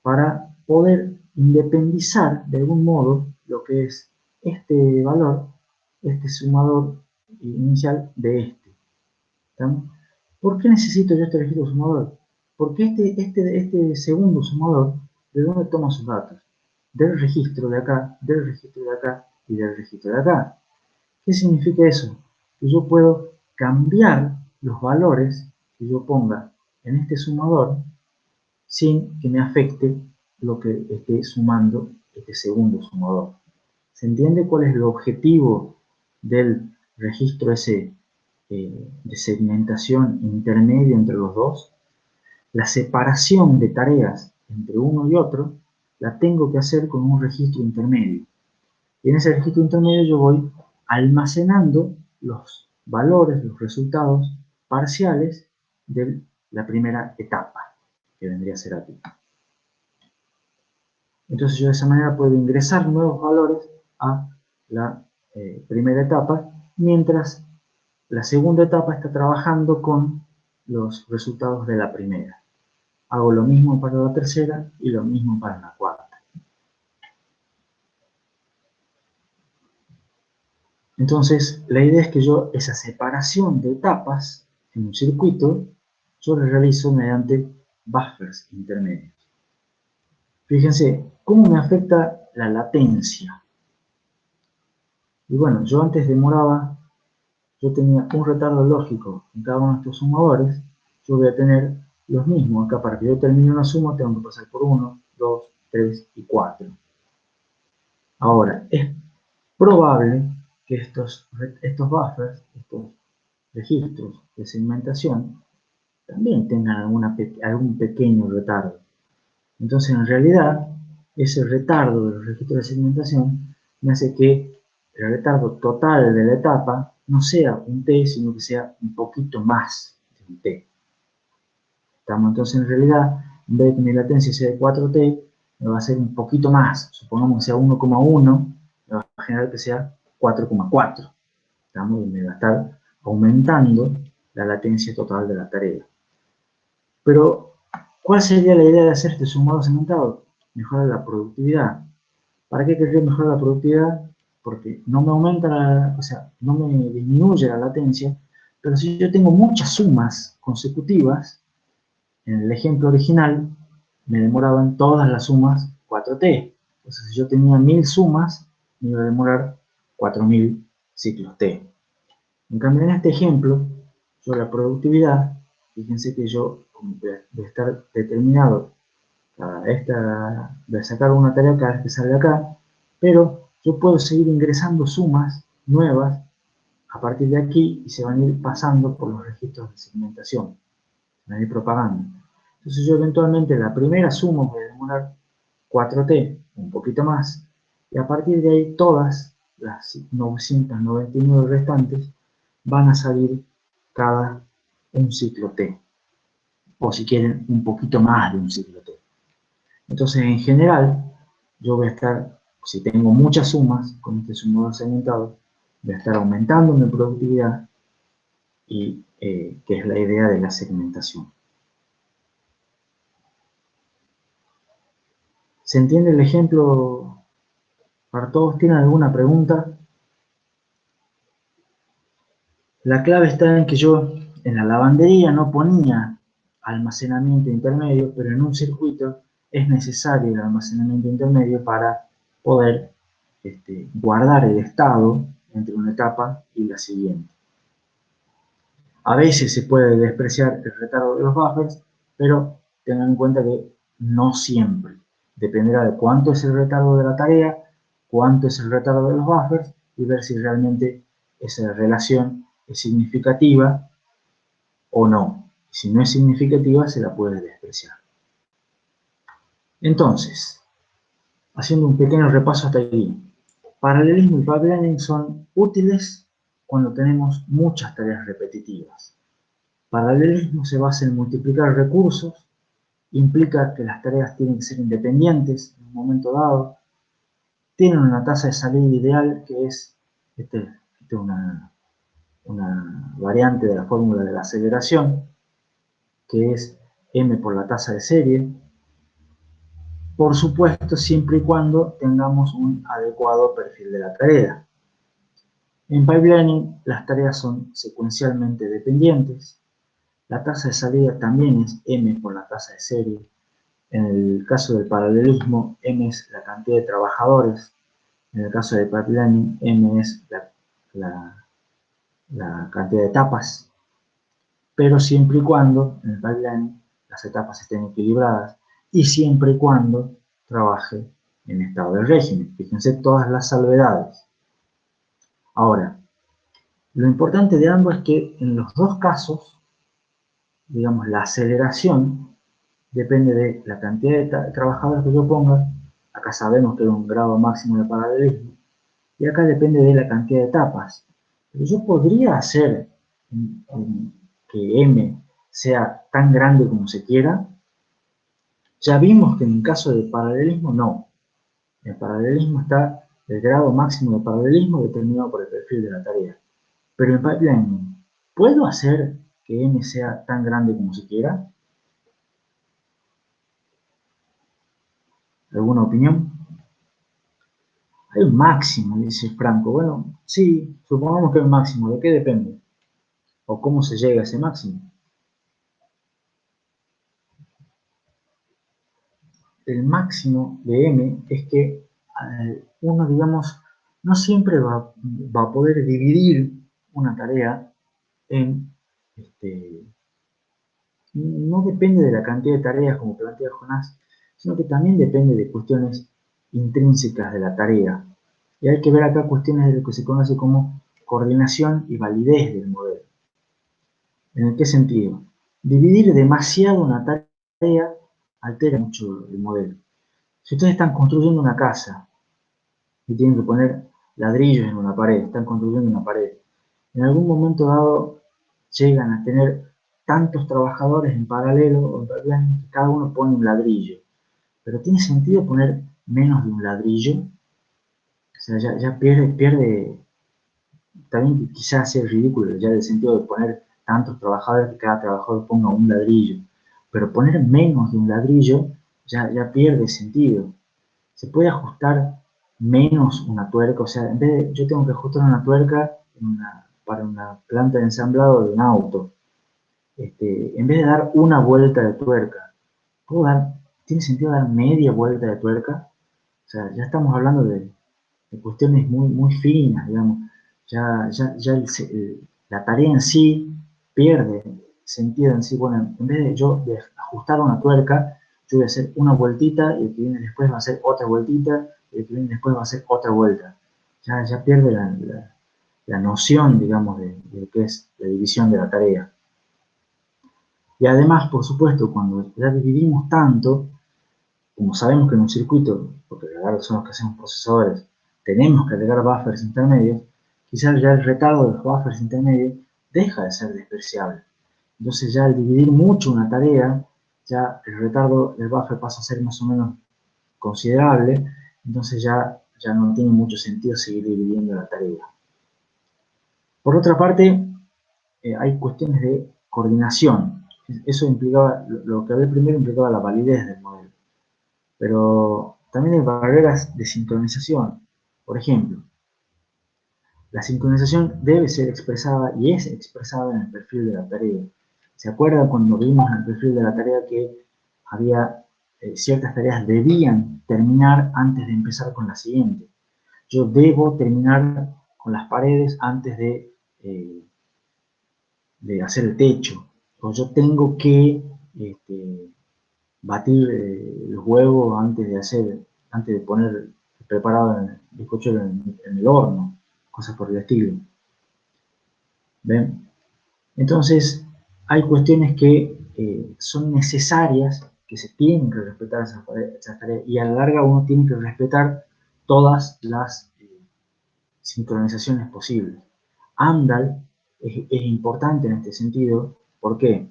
[SPEAKER 1] Para poder independizar de algún modo lo que es este valor, este sumador inicial de este. ¿Está? ¿Por qué necesito yo este registro sumador? Porque este segundo sumador, ¿de dónde toma sus datos? Del registro de acá, del registro de acá y del registro de acá. ¿Qué significa eso? Que yo puedo cambiar los valores que yo ponga en este sumador sin que me afecte lo que esté sumando este segundo sumador. ¿Se entiende cuál es el objetivo del registro ese de segmentación intermedio entre los dos? La separación de tareas entre uno y otro la tengo que hacer con un registro intermedio. Y en ese registro intermedio yo voy almacenando los valores, los resultados parciales de la primera etapa, que vendría a ser aquí. Entonces yo de esa manera puedo ingresar nuevos valores a la primera etapa, mientras la segunda etapa está trabajando con los resultados de la primera. Hago lo mismo para la tercera y lo mismo para la cuarta. Entonces, la idea es que yo esa separación de etapas en un circuito, yo la realizo mediante buffers intermedios. Fíjense, ¿cómo me afecta la latencia? Y bueno, yo antes demoraba, yo tenía un retardo lógico en cada uno de estos sumadores, yo voy a tener los mismos. Acá para que yo termine una suma tengo que pasar por 1, 2, 3 y 4. Ahora, es probable que estos buffers, estos registros de segmentación, también tengan algún pequeño retardo. Entonces, en realidad, ese retardo de los registros de segmentación me hace que el retardo total de la etapa no sea un t, sino que sea un poquito más de un t. Estamos entonces en realidad, en vez de que mi latencia sea de 4t, me va a ser un poquito más. Supongamos que sea 1,1, me va a generar que sea 4,4. Y me va a estar aumentando la latencia total de la tarea. Pero, ¿cuál sería la idea de hacer este sumado segmentado? Mejorar la productividad. ¿Para qué querría mejorar la productividad? Porque no me aumenta, o sea, no me disminuye la latencia, pero si yo tengo muchas sumas consecutivas, en el ejemplo original me demoraban todas las sumas 4t. Entonces, si yo tenía 1000 sumas, me iba a demorar 4000 ciclos t. En cambio, en este ejemplo, yo la productividad, fíjense que yo voy a estar determinado voy a sacar una tarea cada vez que sale acá, pero yo puedo seguir ingresando sumas nuevas a partir de aquí y se van a ir pasando por los registros de segmentación, se van a ir propagando. Entonces yo eventualmente la primera suma voy a demorar 4t, un poquito más, y a partir de ahí todas las 999 restantes van a salir cada un ciclo t, o si quieren un poquito más de un ciclo t. Entonces, en general, yo voy a estar, si tengo muchas sumas con este sumador segmentado, voy a estar aumentando mi productividad y que es la idea de la segmentación. ¿Se entiende el ejemplo para todos? ¿Tienen alguna pregunta? La clave está en que yo en la lavandería no ponía almacenamiento intermedio, pero en un circuito es necesario el almacenamiento intermedio para poder guardar el estado entre una etapa y la siguiente. A veces se puede despreciar el retardo de los buffers, pero tengan en cuenta que no siempre. Dependerá de cuánto es el retardo de la tarea, cuánto es el retardo de los buffers y ver si realmente esa relación es significativa o no. Si no es significativa, se la puede despreciar. Entonces, haciendo un pequeño repaso hasta aquí, paralelismo y pipelining son útiles cuando tenemos muchas tareas repetitivas. Paralelismo se basa en multiplicar recursos, implica que las tareas tienen que ser independientes en un momento dado, tienen una tasa de salida ideal que es una variante de la fórmula de la aceleración, que es m por la tasa de serie, por supuesto siempre y cuando tengamos un adecuado perfil de la tarea. En pipelining las tareas son secuencialmente dependientes, la tasa de salida también es m por la tasa de serie. En el caso del paralelismo, m es la cantidad de trabajadores. En el caso de pipelining, m es la cantidad de etapas. Pero siempre y cuando en el pipelining las etapas estén equilibradas y siempre y cuando trabaje en estado de régimen. Fíjense todas las salvedades. Ahora, lo importante de ambos es que en los dos casos, digamos, la aceleración depende de la cantidad de trabajadores que yo ponga. Acá sabemos que hay un grado máximo de paralelismo. Y acá depende de la cantidad de etapas. Pero yo podría hacer que m sea tan grande como se quiera. Ya vimos que en caso de paralelismo no. En paralelismo está el grado máximo de paralelismo determinado por el perfil de la tarea. Pero en pipelining, ¿puedo hacer que m sea tan grande como se quiera? ¿Alguna opinión? Hay un máximo, dice Franco. Bueno, sí, supongamos que hay un máximo. ¿De qué depende? ¿O cómo se llega a ese máximo? El máximo de m es que uno, digamos, no siempre va a poder dividir una tarea en... no depende de la cantidad de tareas como plantea Jonás, sino que también depende de cuestiones intrínsecas de la tarea. Y hay que ver acá cuestiones de lo que se conoce como coordinación y validez del modelo. ¿En qué sentido? Dividir demasiado una tarea altera mucho el modelo. Si ustedes están construyendo una casa y tienen que poner ladrillos en una pared, están construyendo una pared, en algún momento dado llegan a tener tantos trabajadores en paralelo, o cada uno pone un ladrillo. Pero ¿tiene sentido poner menos de un ladrillo? O sea, ya pierde, también quizás sea ridículo ya el sentido de poner tantos trabajadores que cada trabajador ponga un ladrillo. Pero poner menos de un ladrillo ya pierde sentido. Se puede ajustar menos una tuerca, o sea, en vez de yo tengo que ajustar una tuerca para una planta de ensamblado de un auto, en vez de dar una vuelta de tuerca, ¿puedo dar, tiene sentido dar media vuelta de tuerca? O sea, ya estamos hablando de cuestiones muy finas, digamos. La tarea en sí pierde sentido en sí. Bueno, en vez de yo de ajustar una tuerca, yo voy a hacer una vueltita y el que viene después va a hacer otra vueltita y el que viene después va a hacer otra vuelta. Ya pierde la noción, digamos, de lo que es la división de la tarea. Y además, por supuesto, cuando ya dividimos tanto, como sabemos que en un circuito, porque son los que hacemos procesadores, tenemos que agregar buffers intermedios, quizás ya el retardo de los buffers intermedios deja de ser despreciable. Entonces ya al dividir mucho una tarea, ya el retardo del buffer pasa a ser más o menos considerable, entonces ya no tiene mucho sentido seguir dividiendo la tarea. Por otra parte, hay cuestiones de coordinación. Eso implicaba, lo que hablé primero implicaba la validez del modelo. Pero también hay barreras de sincronización. Por ejemplo, la sincronización debe ser expresada y es expresada en el perfil de la tarea. ¿Se acuerdan cuando vimos en el perfil de la tarea que había ciertas tareas debían terminar antes de empezar con la siguiente? Yo debo terminar con las paredes antes de hacer el techo. O yo tengo que batir los huevos antes de poner preparado el bizcochuelo en el horno, cosas por el estilo. ¿Ven? Entonces, hay cuestiones que son necesarias, que se tienen que respetar esas tareas, y a la larga uno tiene que respetar todas las sincronizaciones posibles. Amdahl es importante en este sentido. ¿Por qué?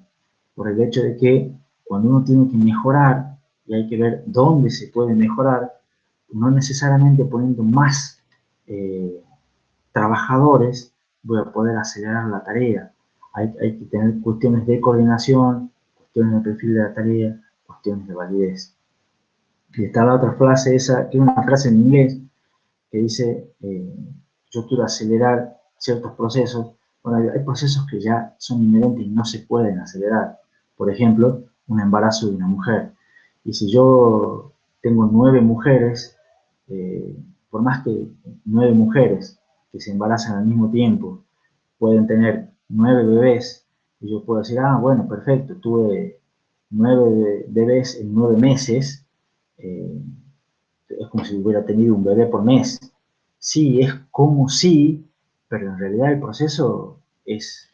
[SPEAKER 1] Por el hecho de que cuando uno tiene que mejorar y hay que ver dónde se puede mejorar, no necesariamente poniendo más trabajadores voy a poder acelerar la tarea. Hay que tener cuestiones de coordinación, cuestiones de perfil de la tarea, cuestiones de validez. Y está la otra frase, esa, que es una frase en inglés, que dice, yo quiero acelerar ciertos procesos. Bueno, hay procesos que ya son inherentes y no se pueden acelerar. Por ejemplo, un embarazo de una mujer. Y si yo tengo 9 mujeres, por más que 9 mujeres que se embarazan al mismo tiempo pueden tener 9 bebés, y yo puedo decir, ah, bueno, perfecto, tuve 9 bebés en 9 meses, eh, es como si hubiera tenido un bebé por mes. Sí, es como sí, pero en realidad el proceso es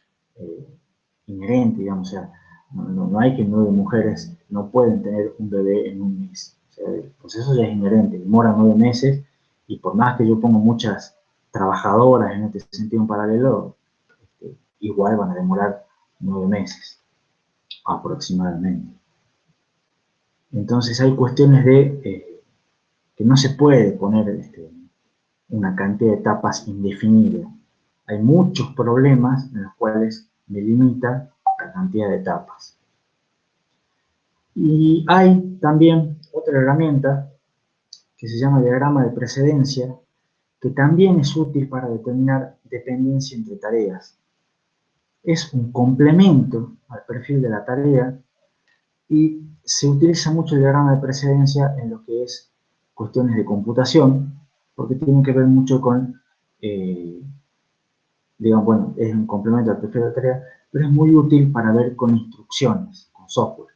[SPEAKER 1] inherente, digamos, o sea, no hay que 9 mujeres no pueden tener un bebé en un mes. O sea, el proceso ya es inherente, demora 9 meses y por más que yo ponga muchas trabajadoras en este sentido en paralelo, igual van a demorar 9 meses aproximadamente. Entonces hay cuestiones de que no se puede poner una cantidad de etapas indefinida. Hay muchos problemas en los cuales me limita la cantidad de etapas. Y hay también otra herramienta que se llama diagrama de precedencia, que también es útil para determinar dependencia entre tareas. Es un complemento al perfil de la tarea y se utiliza mucho el diagrama de precedencia en lo que es cuestiones de computación, porque tienen que ver mucho con digamos, bueno, es un complemento al perfil de tarea, pero es muy útil para ver con instrucciones, con software.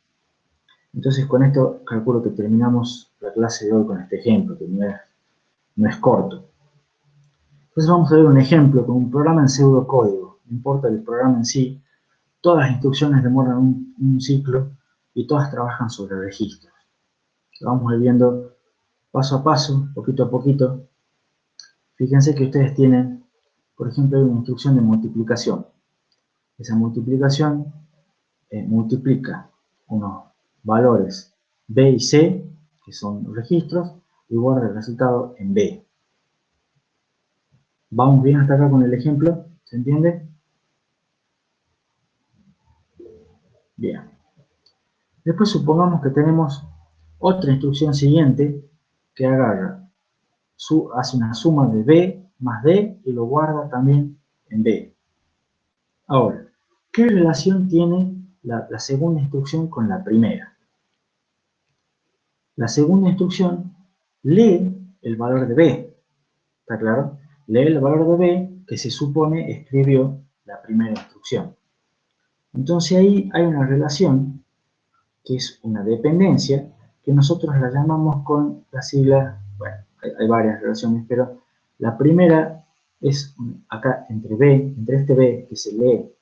[SPEAKER 1] Entonces, con esto calculo que terminamos la clase de hoy con este ejemplo, que no es corto. Entonces vamos a ver un ejemplo con un programa en pseudocódigo. No importa el programa en sí, todas las instrucciones demoran un ciclo y todas trabajan sobre registros. Lo vamos a ir viendo paso a paso, poquito a poquito. Fíjense que ustedes tienen, por ejemplo, una instrucción de multiplicación. Esa multiplicación multiplica unos valores B y C, que son registros, y guarda el resultado en B. ¿Vamos bien hasta acá con el ejemplo? ¿Se entiende? Bien. Después supongamos que tenemos otra instrucción siguiente que agarra, hace una suma de B más D y lo guarda también en B. Ahora, ¿qué relación tiene la segunda instrucción con la primera? La segunda instrucción lee el valor de B, ¿está claro? Lee el valor de B que se supone escribió la primera instrucción. Entonces ahí hay una relación que es una dependencia que nosotros la llamamos con la sigla, bueno, hay varias relaciones, pero la primera es acá entre este B que se lee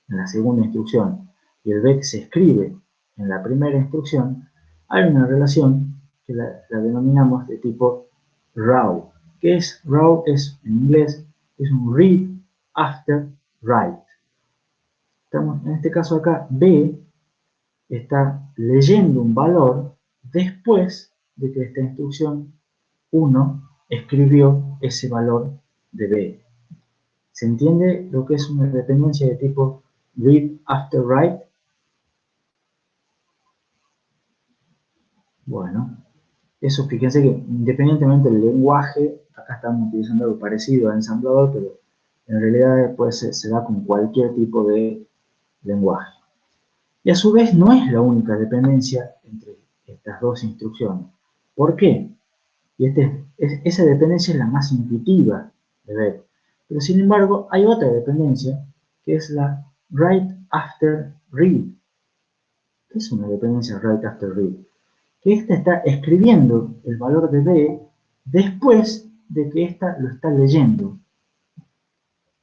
[SPEAKER 1] en la segunda instrucción y el B que se escribe en la primera instrucción, hay una relación que la denominamos de tipo RAW. ¿Qué es RAW? Es, en inglés, es un read after write. En este caso acá, B está leyendo un valor después de que esta instrucción 1 escribió ese valor de B. ¿Se entiende lo que es una dependencia de tipo read after write? Bueno, eso fíjense que independientemente del lenguaje, acá estamos utilizando algo parecido a ensamblador, pero en realidad pues, se da con cualquier tipo de lenguaje. Y a su vez no es la única dependencia entre estas dos instrucciones. ¿Por qué? Y esa dependencia es la más intuitiva de ver. Pero sin embargo, hay otra dependencia que es la write after read. ¿Qué es una dependencia write after read? Que ésta está escribiendo el valor de B después de que ésta lo está leyendo.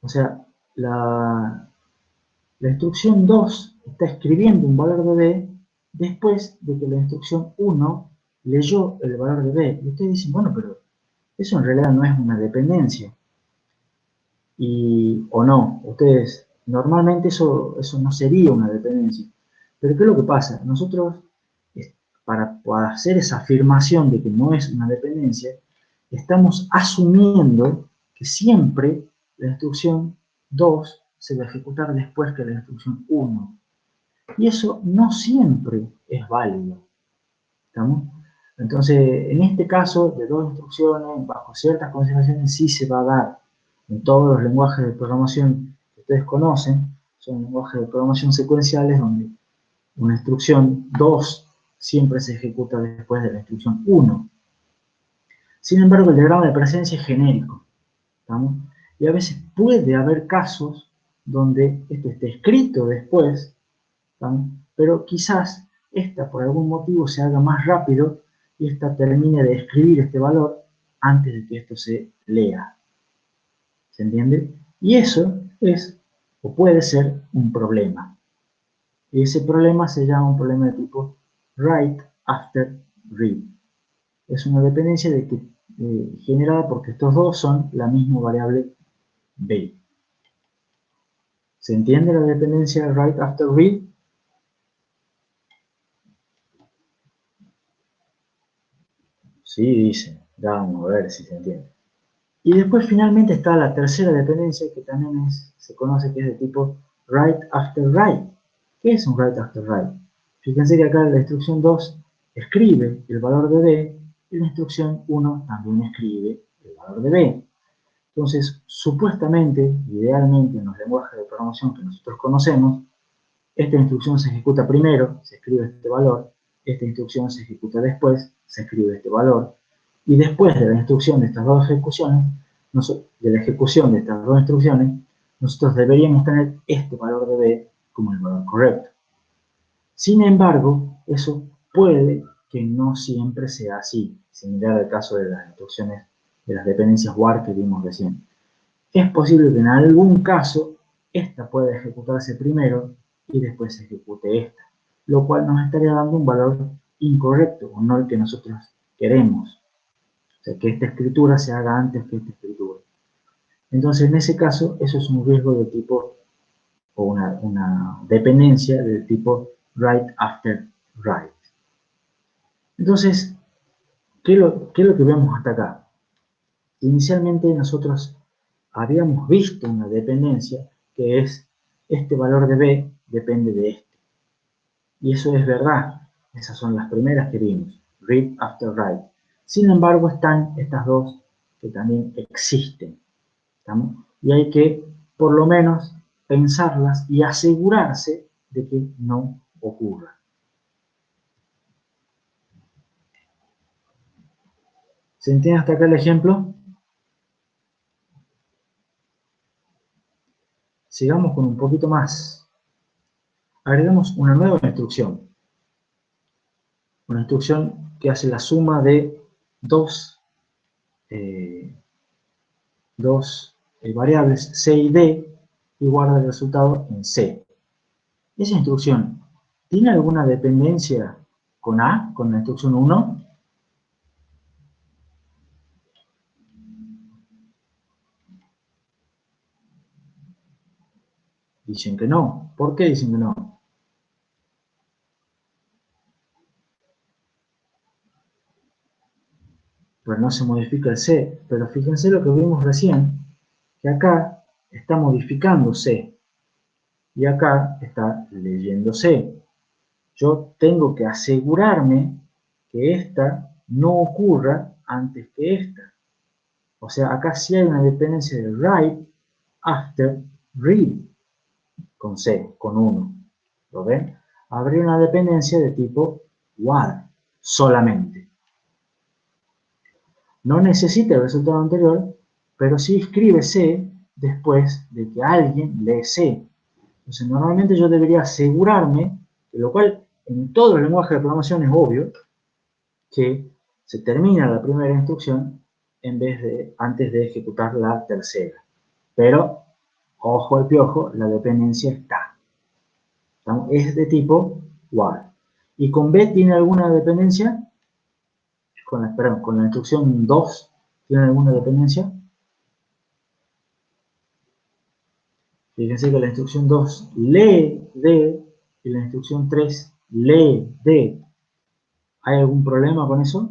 [SPEAKER 1] O sea, la instrucción 2 está escribiendo un valor de B después de que la instrucción 1 leyó el valor de B. Y ustedes dicen, bueno, pero eso en realidad no es una dependencia. O no, ustedes, normalmente eso no sería una dependencia. Pero ¿qué es lo que pasa? Nosotros, para hacer esa afirmación de que no es una dependencia, estamos asumiendo que siempre la instrucción 2 se va a ejecutar después que la instrucción 1. Y eso no siempre es válido. ¿Estamos? Entonces, en este caso, de dos instrucciones, bajo ciertas consideraciones, sí se va a dar en todos los lenguajes de programación que ustedes conocen. Son lenguajes de programación secuenciales donde una instrucción 2 siempre se ejecuta después de la instrucción 1. Sin embargo, el diagrama de presencia es genérico. ¿Estamos? Y a veces puede haber casos donde esto esté escrito después, ¿estamos? Pero quizás esta por algún motivo se haga más rápido y esta termine de escribir este valor antes de que esto se lea. ¿Se entiende? Y eso es o puede ser un problema. Y ese problema se llama un problema de tipo write after read. Es una dependencia generada porque estos dos son la misma variable B. ¿Se entiende la dependencia write after read? Sí, dice. Ya vamos a ver si se entiende. Y después finalmente está la tercera dependencia que también se conoce que es de tipo write after write. ¿Qué es un write after write? Fíjense que acá la instrucción 2 escribe el valor de B y la instrucción 1 también escribe el valor de B. Entonces, supuestamente, idealmente en los lenguajes de programación que nosotros conocemos, esta instrucción se ejecuta primero, se escribe este valor, esta instrucción se ejecuta después, se escribe este valor, y después de la instrucción de estas dos ejecuciones, de la ejecución de estas dos instrucciones, nosotros deberíamos tener este valor de B como el valor correcto. Sin embargo, eso puede que no siempre sea así, similar al caso de las instrucciones de las dependencias WAR que vimos recién. Es posible que en algún caso esta pueda ejecutarse primero y después se ejecute esta, lo cual nos estaría dando un valor incorrecto, o no el que nosotros queremos. O sea, que esta escritura se haga antes que esta escritura. Entonces, en ese caso, eso es un riesgo de tipo, o una dependencia del tipo write after write. Entonces, ¿qué es lo que vemos hasta acá? Inicialmente nosotros habíamos visto una dependencia que es este valor de b depende de este. Y eso es verdad. Esas son las primeras que vimos. Read after write. Sin embargo, están estas dos que también existen. ¿Estamos? Y hay que, por lo menos, pensarlas y asegurarse de que no ocurra. ¿Se entiende hasta acá el ejemplo? Sigamos con un poquito más. Agregamos una nueva instrucción. Una instrucción que hace la suma de dos variables C y D y guarda el resultado en C. Esa instrucción, ¿tiene alguna dependencia con A, con la instrucción 1? Dicen que no. ¿Por qué dicen que no? Pues no se modifica el C, pero fíjense lo que vimos recién, que acá está modificando C y acá está leyendo C. Yo tengo que asegurarme que esta no ocurra antes que esta. O sea, acá sí hay una dependencia de write after read con C, con 1. ¿Lo ven? Habría una dependencia de tipo while solamente. No necesita el resultado anterior, pero sí escribe C después de que alguien lee C. Entonces, normalmente yo debería asegurarme, lo cual en todo el lenguaje de programación es obvio, que se termina la primera instrucción antes de ejecutar la tercera. Pero, ojo al piojo, la dependencia está. Es de tipo while. ¿Y con B tiene alguna dependencia? Con la instrucción 2, ¿tiene alguna dependencia? Fíjense que la instrucción 2 lee D y la instrucción 3 lee D. ¿Hay algún problema con eso?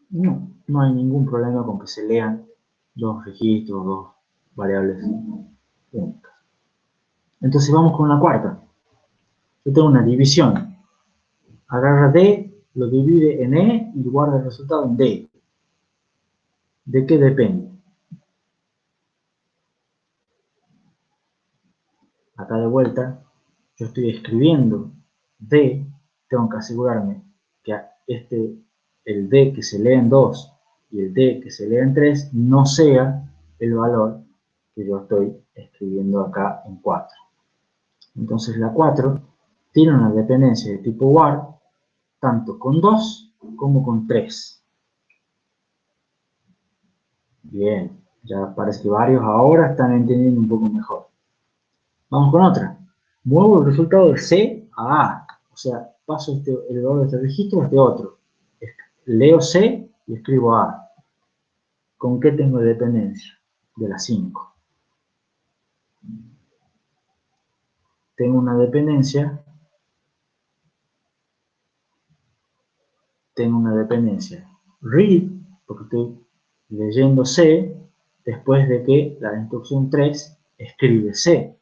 [SPEAKER 1] No, no hay ningún problema con que se lean dos registros, dos variables únicas. Entonces vamos con la cuarta. Yo tengo una división. Agarra D, lo divide en E y guarda el resultado en D. ¿De qué depende? Acá de vuelta, yo estoy escribiendo D, tengo que asegurarme que el D que se lee en 2 y el D que se lee en 3 no sea el valor que yo estoy escribiendo acá en 4. Entonces la 4 tiene una dependencia de tipo war tanto con 2 como con 3. Bien, ya parece que varios ahora están entendiendo un poco mejor. Vamos con otra. Muevo el resultado de C a A. O sea, paso el valor de este registro a este otro. Leo C y escribo A. ¿Con qué tengo dependencia? De las 5. Tengo una dependencia. Read, porque estoy leyendo C después de que la instrucción 3 escribe C.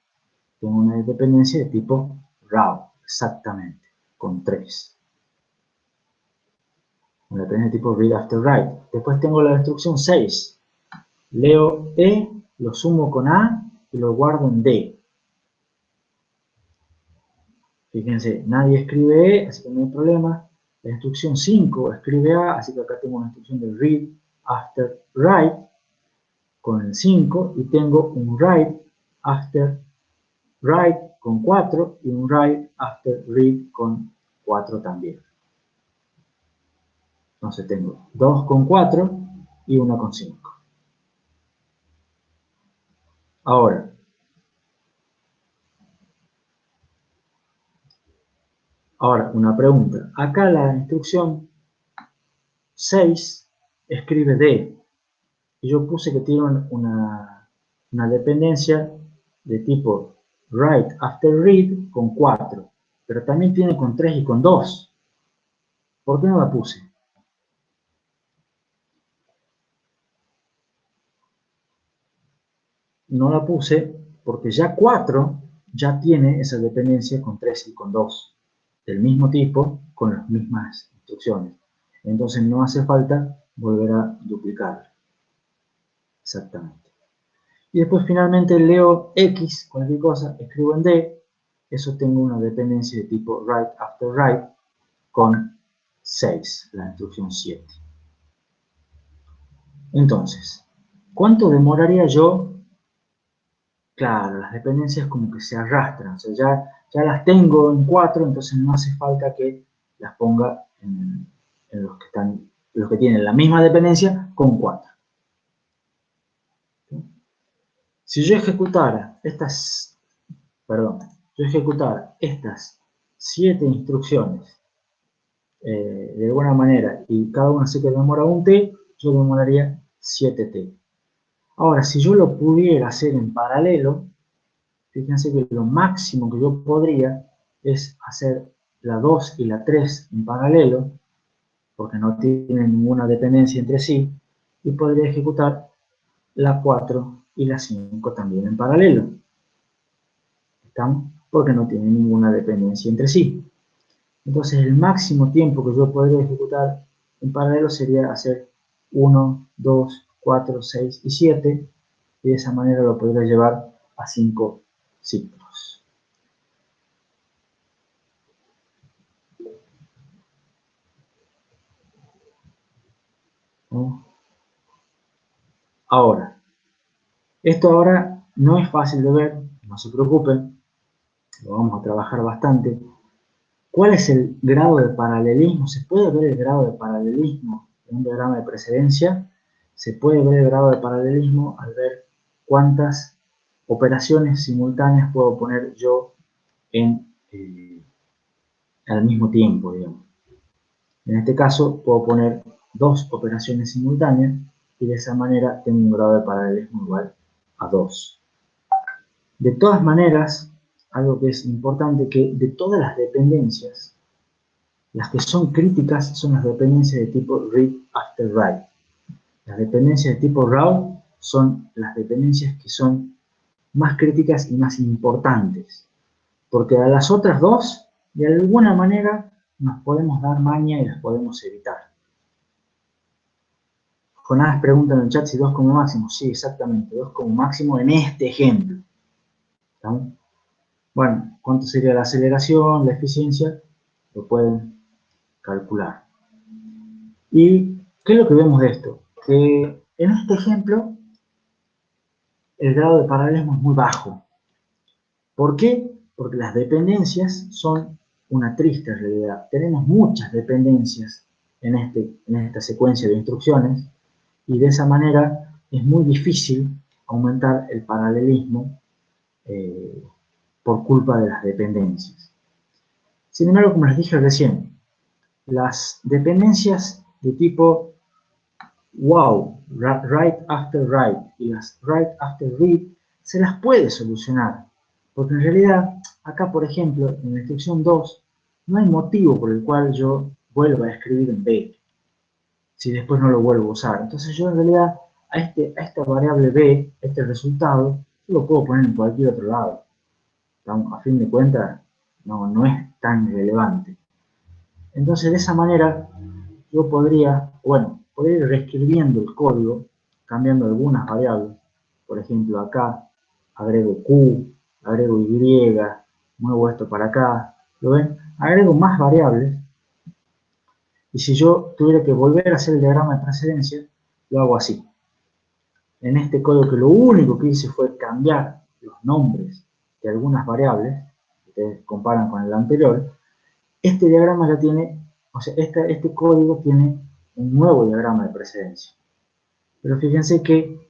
[SPEAKER 1] Tengo una dependencia de tipo raw, exactamente, con 3. Una dependencia de tipo read after write. Después tengo la instrucción 6. Leo E, lo sumo con A y lo guardo en D. Fíjense, nadie escribe E, así que no hay problema. La instrucción 5 escribe A, así que acá tengo una instrucción de read after write con el 5 y tengo un write after write con 4 y un write after read con 4 también. Entonces tengo 2 con 4 y 1 con 5. Ahora, una pregunta. Acá la instrucción 6 escribe D. Y yo puse que tiene una dependencia de tipo write after read con 4. Pero también tiene con 3 y con 2. ¿Por qué no la puse? No la puse porque ya 4 ya tiene esa dependencia con 3 y con 2, del mismo tipo, con las mismas instrucciones. Entonces no hace falta volver a duplicar. Exactamente. Y después finalmente leo X, cualquier cosa, escribo en D, eso tengo una dependencia de tipo write after write con 6, la instrucción 7. Entonces, ¿cuánto demoraría yo? Claro, las dependencias como que se arrastran, o sea, ya las tengo en 4, entonces no hace falta que las ponga en los que tienen la misma dependencia con 4. Si yo ejecutara yo ejecutara estas 7 instrucciones de alguna manera y cada una sé que demora un t, yo demoraría 7t. Ahora, si yo lo pudiera hacer en paralelo, fíjense que lo máximo que yo podría es hacer la 2 y la 3 en paralelo, porque no tienen ninguna dependencia entre sí, y podría ejecutar la 4 y la 5 también en paralelo. ¿Están? Porque no tienen ninguna dependencia entre sí. Entonces el máximo tiempo que yo podría ejecutar en paralelo sería hacer 1, 2, 4, 6 y 7, y de esa manera lo podría llevar a 5 ciclos. ¿No? Ahora, esto ahora no es fácil de ver, no se preocupen, lo vamos a trabajar bastante. ¿Cuál es el grado de paralelismo? ¿Se puede ver el grado de paralelismo en un diagrama de precedencia? Se puede ver el grado de paralelismo al ver cuántas operaciones simultáneas puedo poner yo al mismo tiempo, digamos. En este caso, puedo poner 2 operaciones simultáneas y de esa manera tengo un grado de paralelismo igual a 2. De todas maneras, algo que es importante, que de todas las dependencias, las que son críticas son las dependencias de tipo read after write. Las dependencias de tipo raw son las dependencias que son más críticas y más importantes, porque a las otras dos, de alguna manera, nos podemos dar maña y las podemos evitar. Jonás pregunta en el chat si 2 como máximo. Sí, exactamente, 2 como máximo en este ejemplo. ¿Estamos? Bueno, ¿cuánto sería la aceleración, la eficiencia? Lo pueden calcular. ¿Y qué es lo que vemos de esto? Que en este ejemplo el grado de paralelismo es muy bajo. ¿Por qué? Porque las dependencias son una triste realidad. Tenemos muchas dependencias en esta secuencia de instrucciones y de esa manera es muy difícil aumentar el paralelismo por culpa de las dependencias. Sin embargo, como les dije recién, las dependencias de tipo wow, write after write y las write after read se las puede solucionar. Porque en realidad, acá por ejemplo, en la instrucción 2, no hay motivo por el cual yo vuelva a escribir en B, si después no lo vuelvo a usar. Entonces yo en realidad a esta variable B, este resultado, yo lo puedo poner en cualquier otro lado. A fin de cuentas, no es tan relevante. Entonces de esa manera yo podría ir reescribiendo el código, cambiando algunas variables. Por ejemplo, acá agrego Q, agrego Y, muevo esto para acá, ¿lo ven? Agrego más variables, y si yo tuviera que volver a hacer el diagrama de precedencia, lo hago así. En este código que lo único que hice fue cambiar los nombres de algunas variables, ustedes comparan con el anterior, este diagrama ya tiene, o sea, este código tiene un nuevo diagrama de precedencia. Pero fíjense que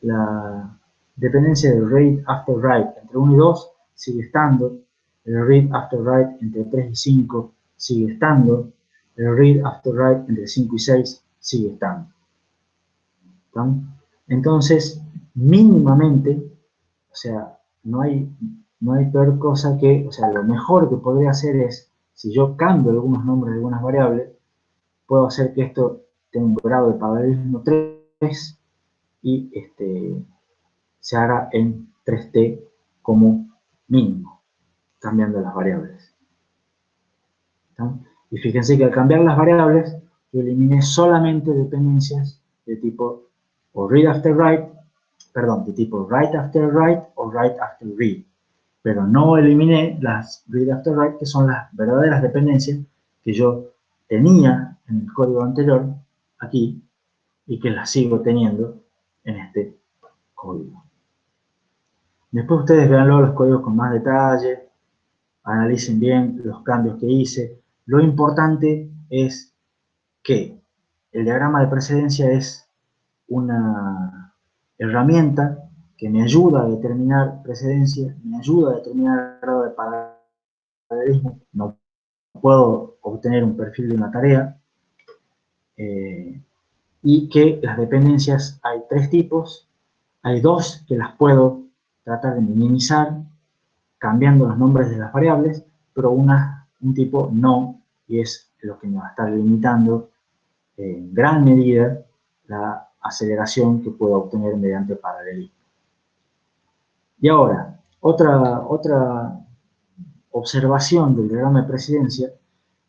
[SPEAKER 1] la dependencia del read after write entre 1 y 2 sigue estando, el read after write entre 3 y 5 sigue estando, el read after write entre 5 y 6 sigue estando. ¿Está? Entonces, mínimamente, o sea, no hay peor cosa que, o sea, lo mejor que podría hacer es, si yo cambio algunos nombres de algunas variables, puedo hacer que esto tenga un grado de paralelismo 3 y se haga en 3t como mínimo, cambiando las variables. ¿Está? Y fíjense que al cambiar las variables, yo eliminé solamente dependencias de tipo o read after write, perdón, de tipo write after write o write after read. Pero no eliminé las read after write, que son las verdaderas dependencias que yo tenía en el código anterior, aquí, y que las sigo teniendo en este código. Después ustedes vean los códigos con más detalle, analicen bien los cambios que hice. Lo importante es que el diagrama de precedencia es una herramienta que me ayuda a determinar precedencia, me ayuda a determinar el grado de paralelismo. No puedo obtener un perfil de una tarea, y que las dependencias hay 3 tipos, hay 2 que las puedo tratar de minimizar cambiando los nombres de las variables, pero un tipo no, y es lo que me va a estar limitando en gran medida la aceleración que puedo obtener mediante paralelismo. Y ahora, otra observación del diagrama de precedencia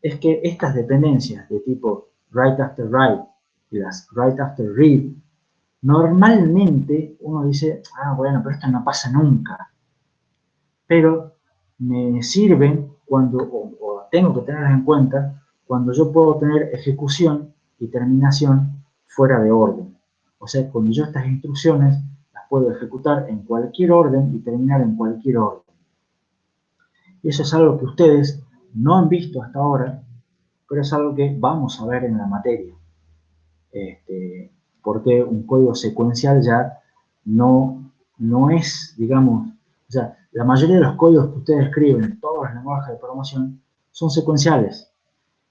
[SPEAKER 1] es que estas dependencias de tipo write after write y las write after read, normalmente uno dice, bueno, pero esto no pasa nunca. Pero me sirven cuando, o tengo que tenerlas en cuenta, cuando yo puedo tener ejecución y terminación fuera de orden. O sea, cuando yo estas instrucciones las puedo ejecutar en cualquier orden y terminar en cualquier orden. Y eso es algo que ustedes no han visto hasta ahora, pero es algo que vamos a ver en la materia. Porque un código secuencial ya no es, digamos, o sea, la mayoría de los códigos que ustedes escriben en todos los lenguajes de programación son secuenciales.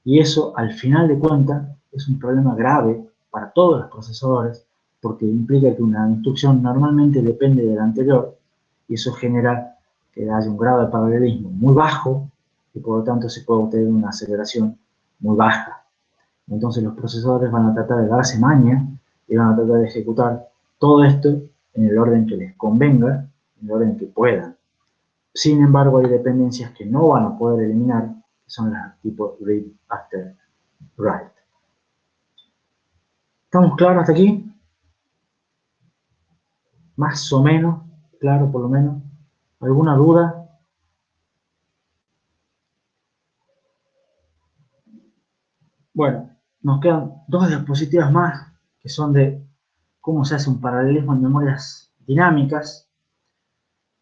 [SPEAKER 1] Y eso, al final de cuentas, es un problema grave para todos los procesadores, porque implica que una instrucción normalmente depende de la anterior, y eso genera que haya un grado de paralelismo muy bajo, y por lo tanto se puede obtener una aceleración muy baja. Entonces los procesadores van a tratar de darse maña y van a tratar de ejecutar todo esto en el orden que les convenga, en el orden que puedan. Sin embargo, hay dependencias que no van a poder eliminar, que son las tipo read after write. ¿Estamos claros hasta aquí? Más o menos, claro por lo menos. ¿Alguna duda? Bueno, nos quedan 2 diapositivas más, que son de cómo se hace un paralelismo en memorias dinámicas,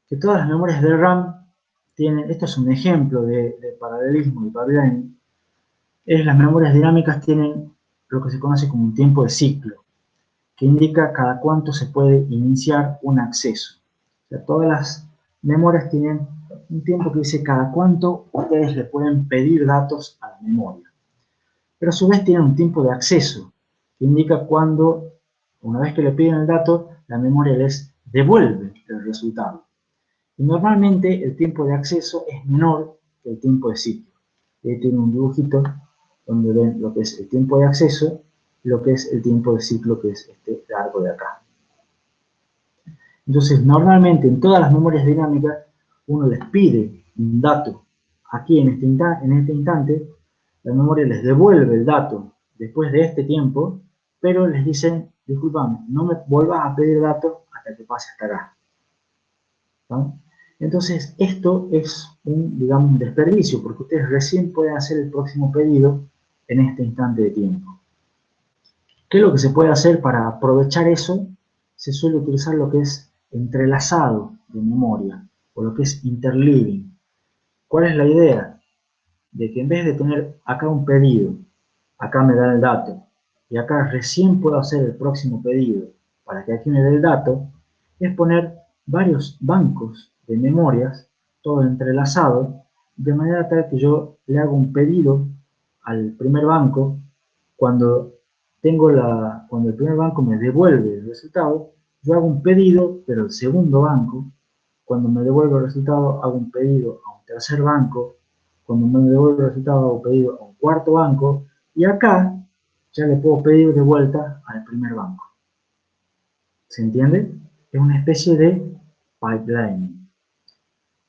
[SPEAKER 1] que todas las memorias de RAM tienen, esto es un ejemplo de paralelismo y parallelismo, las memorias dinámicas tienen lo que se conoce como un tiempo de ciclo, que indica cada cuánto se puede iniciar un acceso. O sea, todas las memorias tienen un tiempo que dice cada cuánto ustedes le pueden pedir datos a la memoria. Pero a su vez tienen un tiempo de acceso, que indica cuando, una vez que le piden el dato, la memoria les devuelve el resultado. Y normalmente el tiempo de acceso es menor que el tiempo de ciclo. Ahí tiene un dibujito donde ven lo que es el tiempo de acceso y lo que es el tiempo de ciclo, que es este largo de acá. Entonces, normalmente en todas las memorias dinámicas, uno les pide un dato aquí en este instante, la memoria les devuelve el dato después de este tiempo, pero les dicen, disculpame, no me vuelvas a pedir datos hasta que pase hasta acá. ¿No? Entonces, esto es digamos, un desperdicio, porque ustedes recién pueden hacer el próximo pedido en este instante de tiempo. ¿Qué es lo que se puede hacer para aprovechar eso? Se suele utilizar lo que es entrelazado de memoria, o lo que es interleaving. ¿Cuál es la idea? De que en vez de tener acá un pedido, acá me dan el dato, y acá recién puedo hacer el próximo pedido, para que aquí me dé el dato, es poner varios bancos de memorias, todo entrelazado, de manera tal que yo le hago un pedido al primer banco. Cuando cuando el primer banco me devuelve el resultado, yo hago un pedido, pero el segundo banco, cuando me devuelve el resultado, hago un pedido a un tercer banco, cuando me devuelve el resultado, hago un pedido a un cuarto banco, y acá ya le puedo pedir de vuelta al primer banco. ¿Se entiende? Es una especie de pipeline.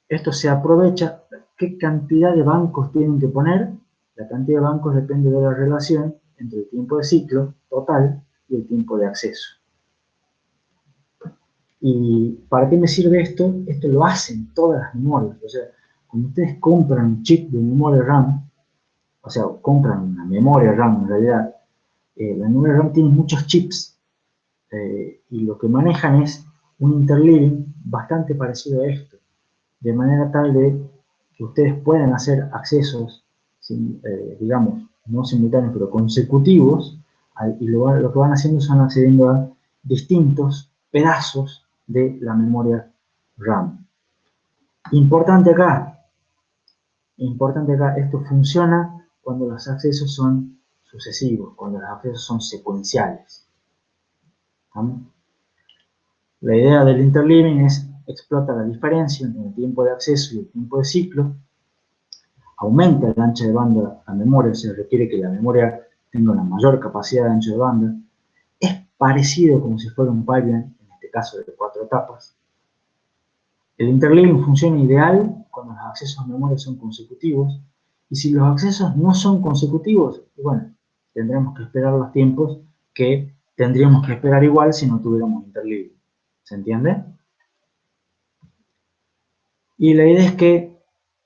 [SPEAKER 1] Esto se aprovecha. ¿Qué cantidad de bancos tienen que poner? La cantidad de bancos depende de la relación entre el tiempo de ciclo total y el tiempo de acceso. ¿Y para qué me sirve esto? Esto lo hacen todas las memorias. O sea, cuando ustedes compran un chip de memoria RAM, o sea, compran una memoria RAM en realidad, la memoria RAM tiene muchos chips, y lo que manejan es un interleaving bastante parecido a esto, de manera tal de que ustedes puedan hacer accesos, digamos, no simultáneos, pero consecutivos, y lo que van haciendo son accediendo a distintos pedazos de la memoria RAM. Importante acá, esto funciona cuando los accesos son sucesivos, cuando los accesos son secuenciales. ¿Vamos? La idea del interleaving es explotar la diferencia entre el tiempo de acceso y el tiempo de ciclo, aumenta el ancho de banda de la memoria, se requiere que la memoria tenga una mayor capacidad de ancho de banda. Es parecido como si fuera un pipeline, en este caso de 4 etapas. El interleaving funciona ideal cuando los accesos a memoria son consecutivos, y si los accesos no son consecutivos, bueno, tendremos que esperar los tiempos que tendríamos que esperar igual si no tuviéramos interleaving. ¿Se entiende? Y la idea es que,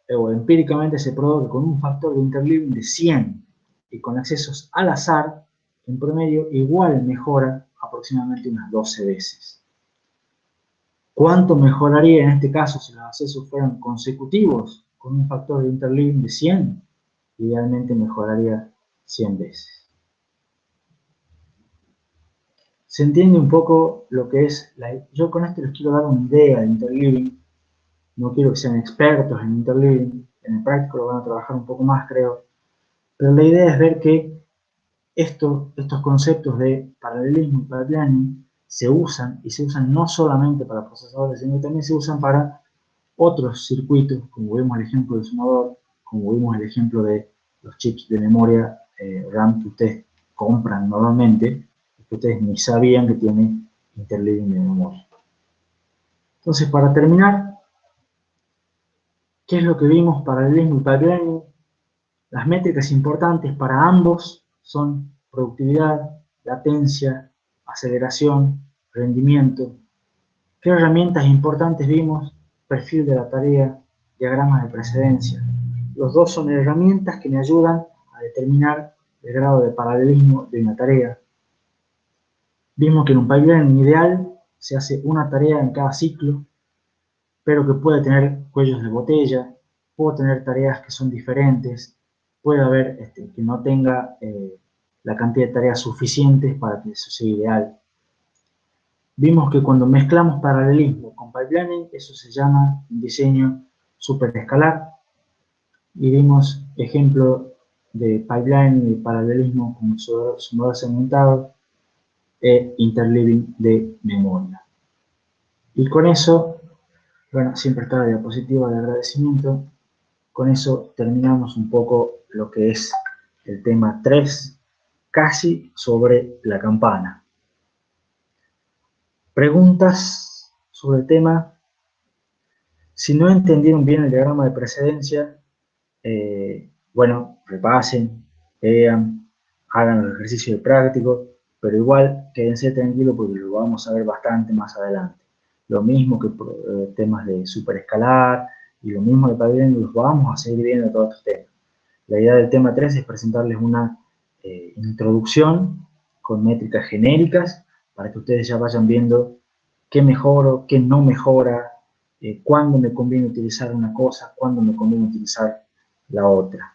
[SPEAKER 1] empíricamente se probó que con un factor de interleaving de 100 y con accesos al azar, en promedio igual mejora aproximadamente unas 12 veces. ¿Cuánto mejoraría en este caso si los accesos fueran consecutivos con un factor de interleaving de 100? Idealmente mejoraría 100 veces. Se entiende un poco lo que es, yo con esto les quiero dar una idea de interleaving. No quiero que sean expertos en interleaving, en el práctico lo van a trabajar un poco más, creo, pero la idea es ver que estos conceptos de paralelismo y pipelining se usan, y se usan no solamente para procesadores, sino que también se usan para otros circuitos, como vimos el ejemplo del sumador, como vimos el ejemplo de los chips de memoria RAM que ustedes compran normalmente, que ustedes ni sabían que tienen interleaving de memoria. Entonces, para terminar, ¿qué es lo que vimos? Paralelismo y pipelining. Las métricas importantes para ambos son productividad, latencia, aceleración, rendimiento. ¿Qué herramientas importantes vimos? Perfil de la tarea, diagramas de precedencia. Los dos son herramientas que me ayudan a determinar el grado de paralelismo de una tarea. Vimos que en un pipeline ideal se hace una tarea en cada ciclo, pero que puede tener cuellos de botella, puedo tener tareas que son diferentes, puede haber que no tenga la cantidad de tareas suficientes para que eso sea ideal. Vimos que cuando mezclamos paralelismo con pipelining, eso se llama un diseño superescalar, y vimos ejemplo de pipeline y paralelismo como sumador segmentado e interleaving de memoria. Y con eso, bueno, siempre está la diapositiva de agradecimiento. Con eso terminamos un poco lo que es el tema 3, casi sobre la campana. ¿Preguntas sobre el tema? Si no entendieron bien el diagrama de precedencia, bueno, repasen, vean, hagan el ejercicio de práctico, pero igual quédense tranquilos porque lo vamos a ver bastante más adelante. Lo mismo que temas de superescalar y lo mismo de pipelining, los vamos a seguir viendo todos estos temas. La idea del tema 3 es presentarles una introducción con métricas genéricas para que ustedes ya vayan viendo qué mejoro, qué no mejora, cuándo me conviene utilizar una cosa, cuándo me conviene utilizar la otra.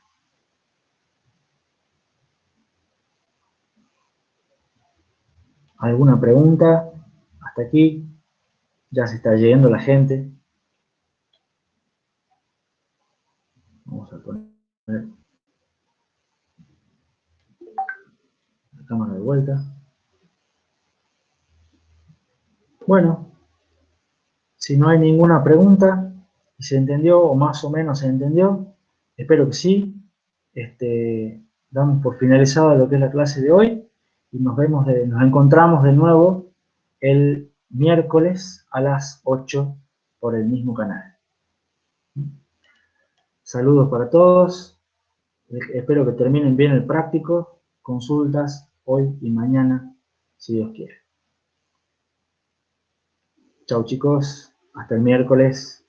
[SPEAKER 1] ¿Alguna pregunta? hasta aquí. Ya se está yendo la gente. Vamos a poner la cámara de vuelta. Bueno, si no hay ninguna pregunta, y se entendió, o más o menos se entendió, espero que sí. Damos por finalizada lo que es la clase de hoy y nos encontramos de nuevo el miércoles a las 8 por el mismo canal. Saludos para todos. Espero que terminen bien el práctico. Consultas hoy y mañana, si Dios quiere. Chau chicos, hasta el miércoles.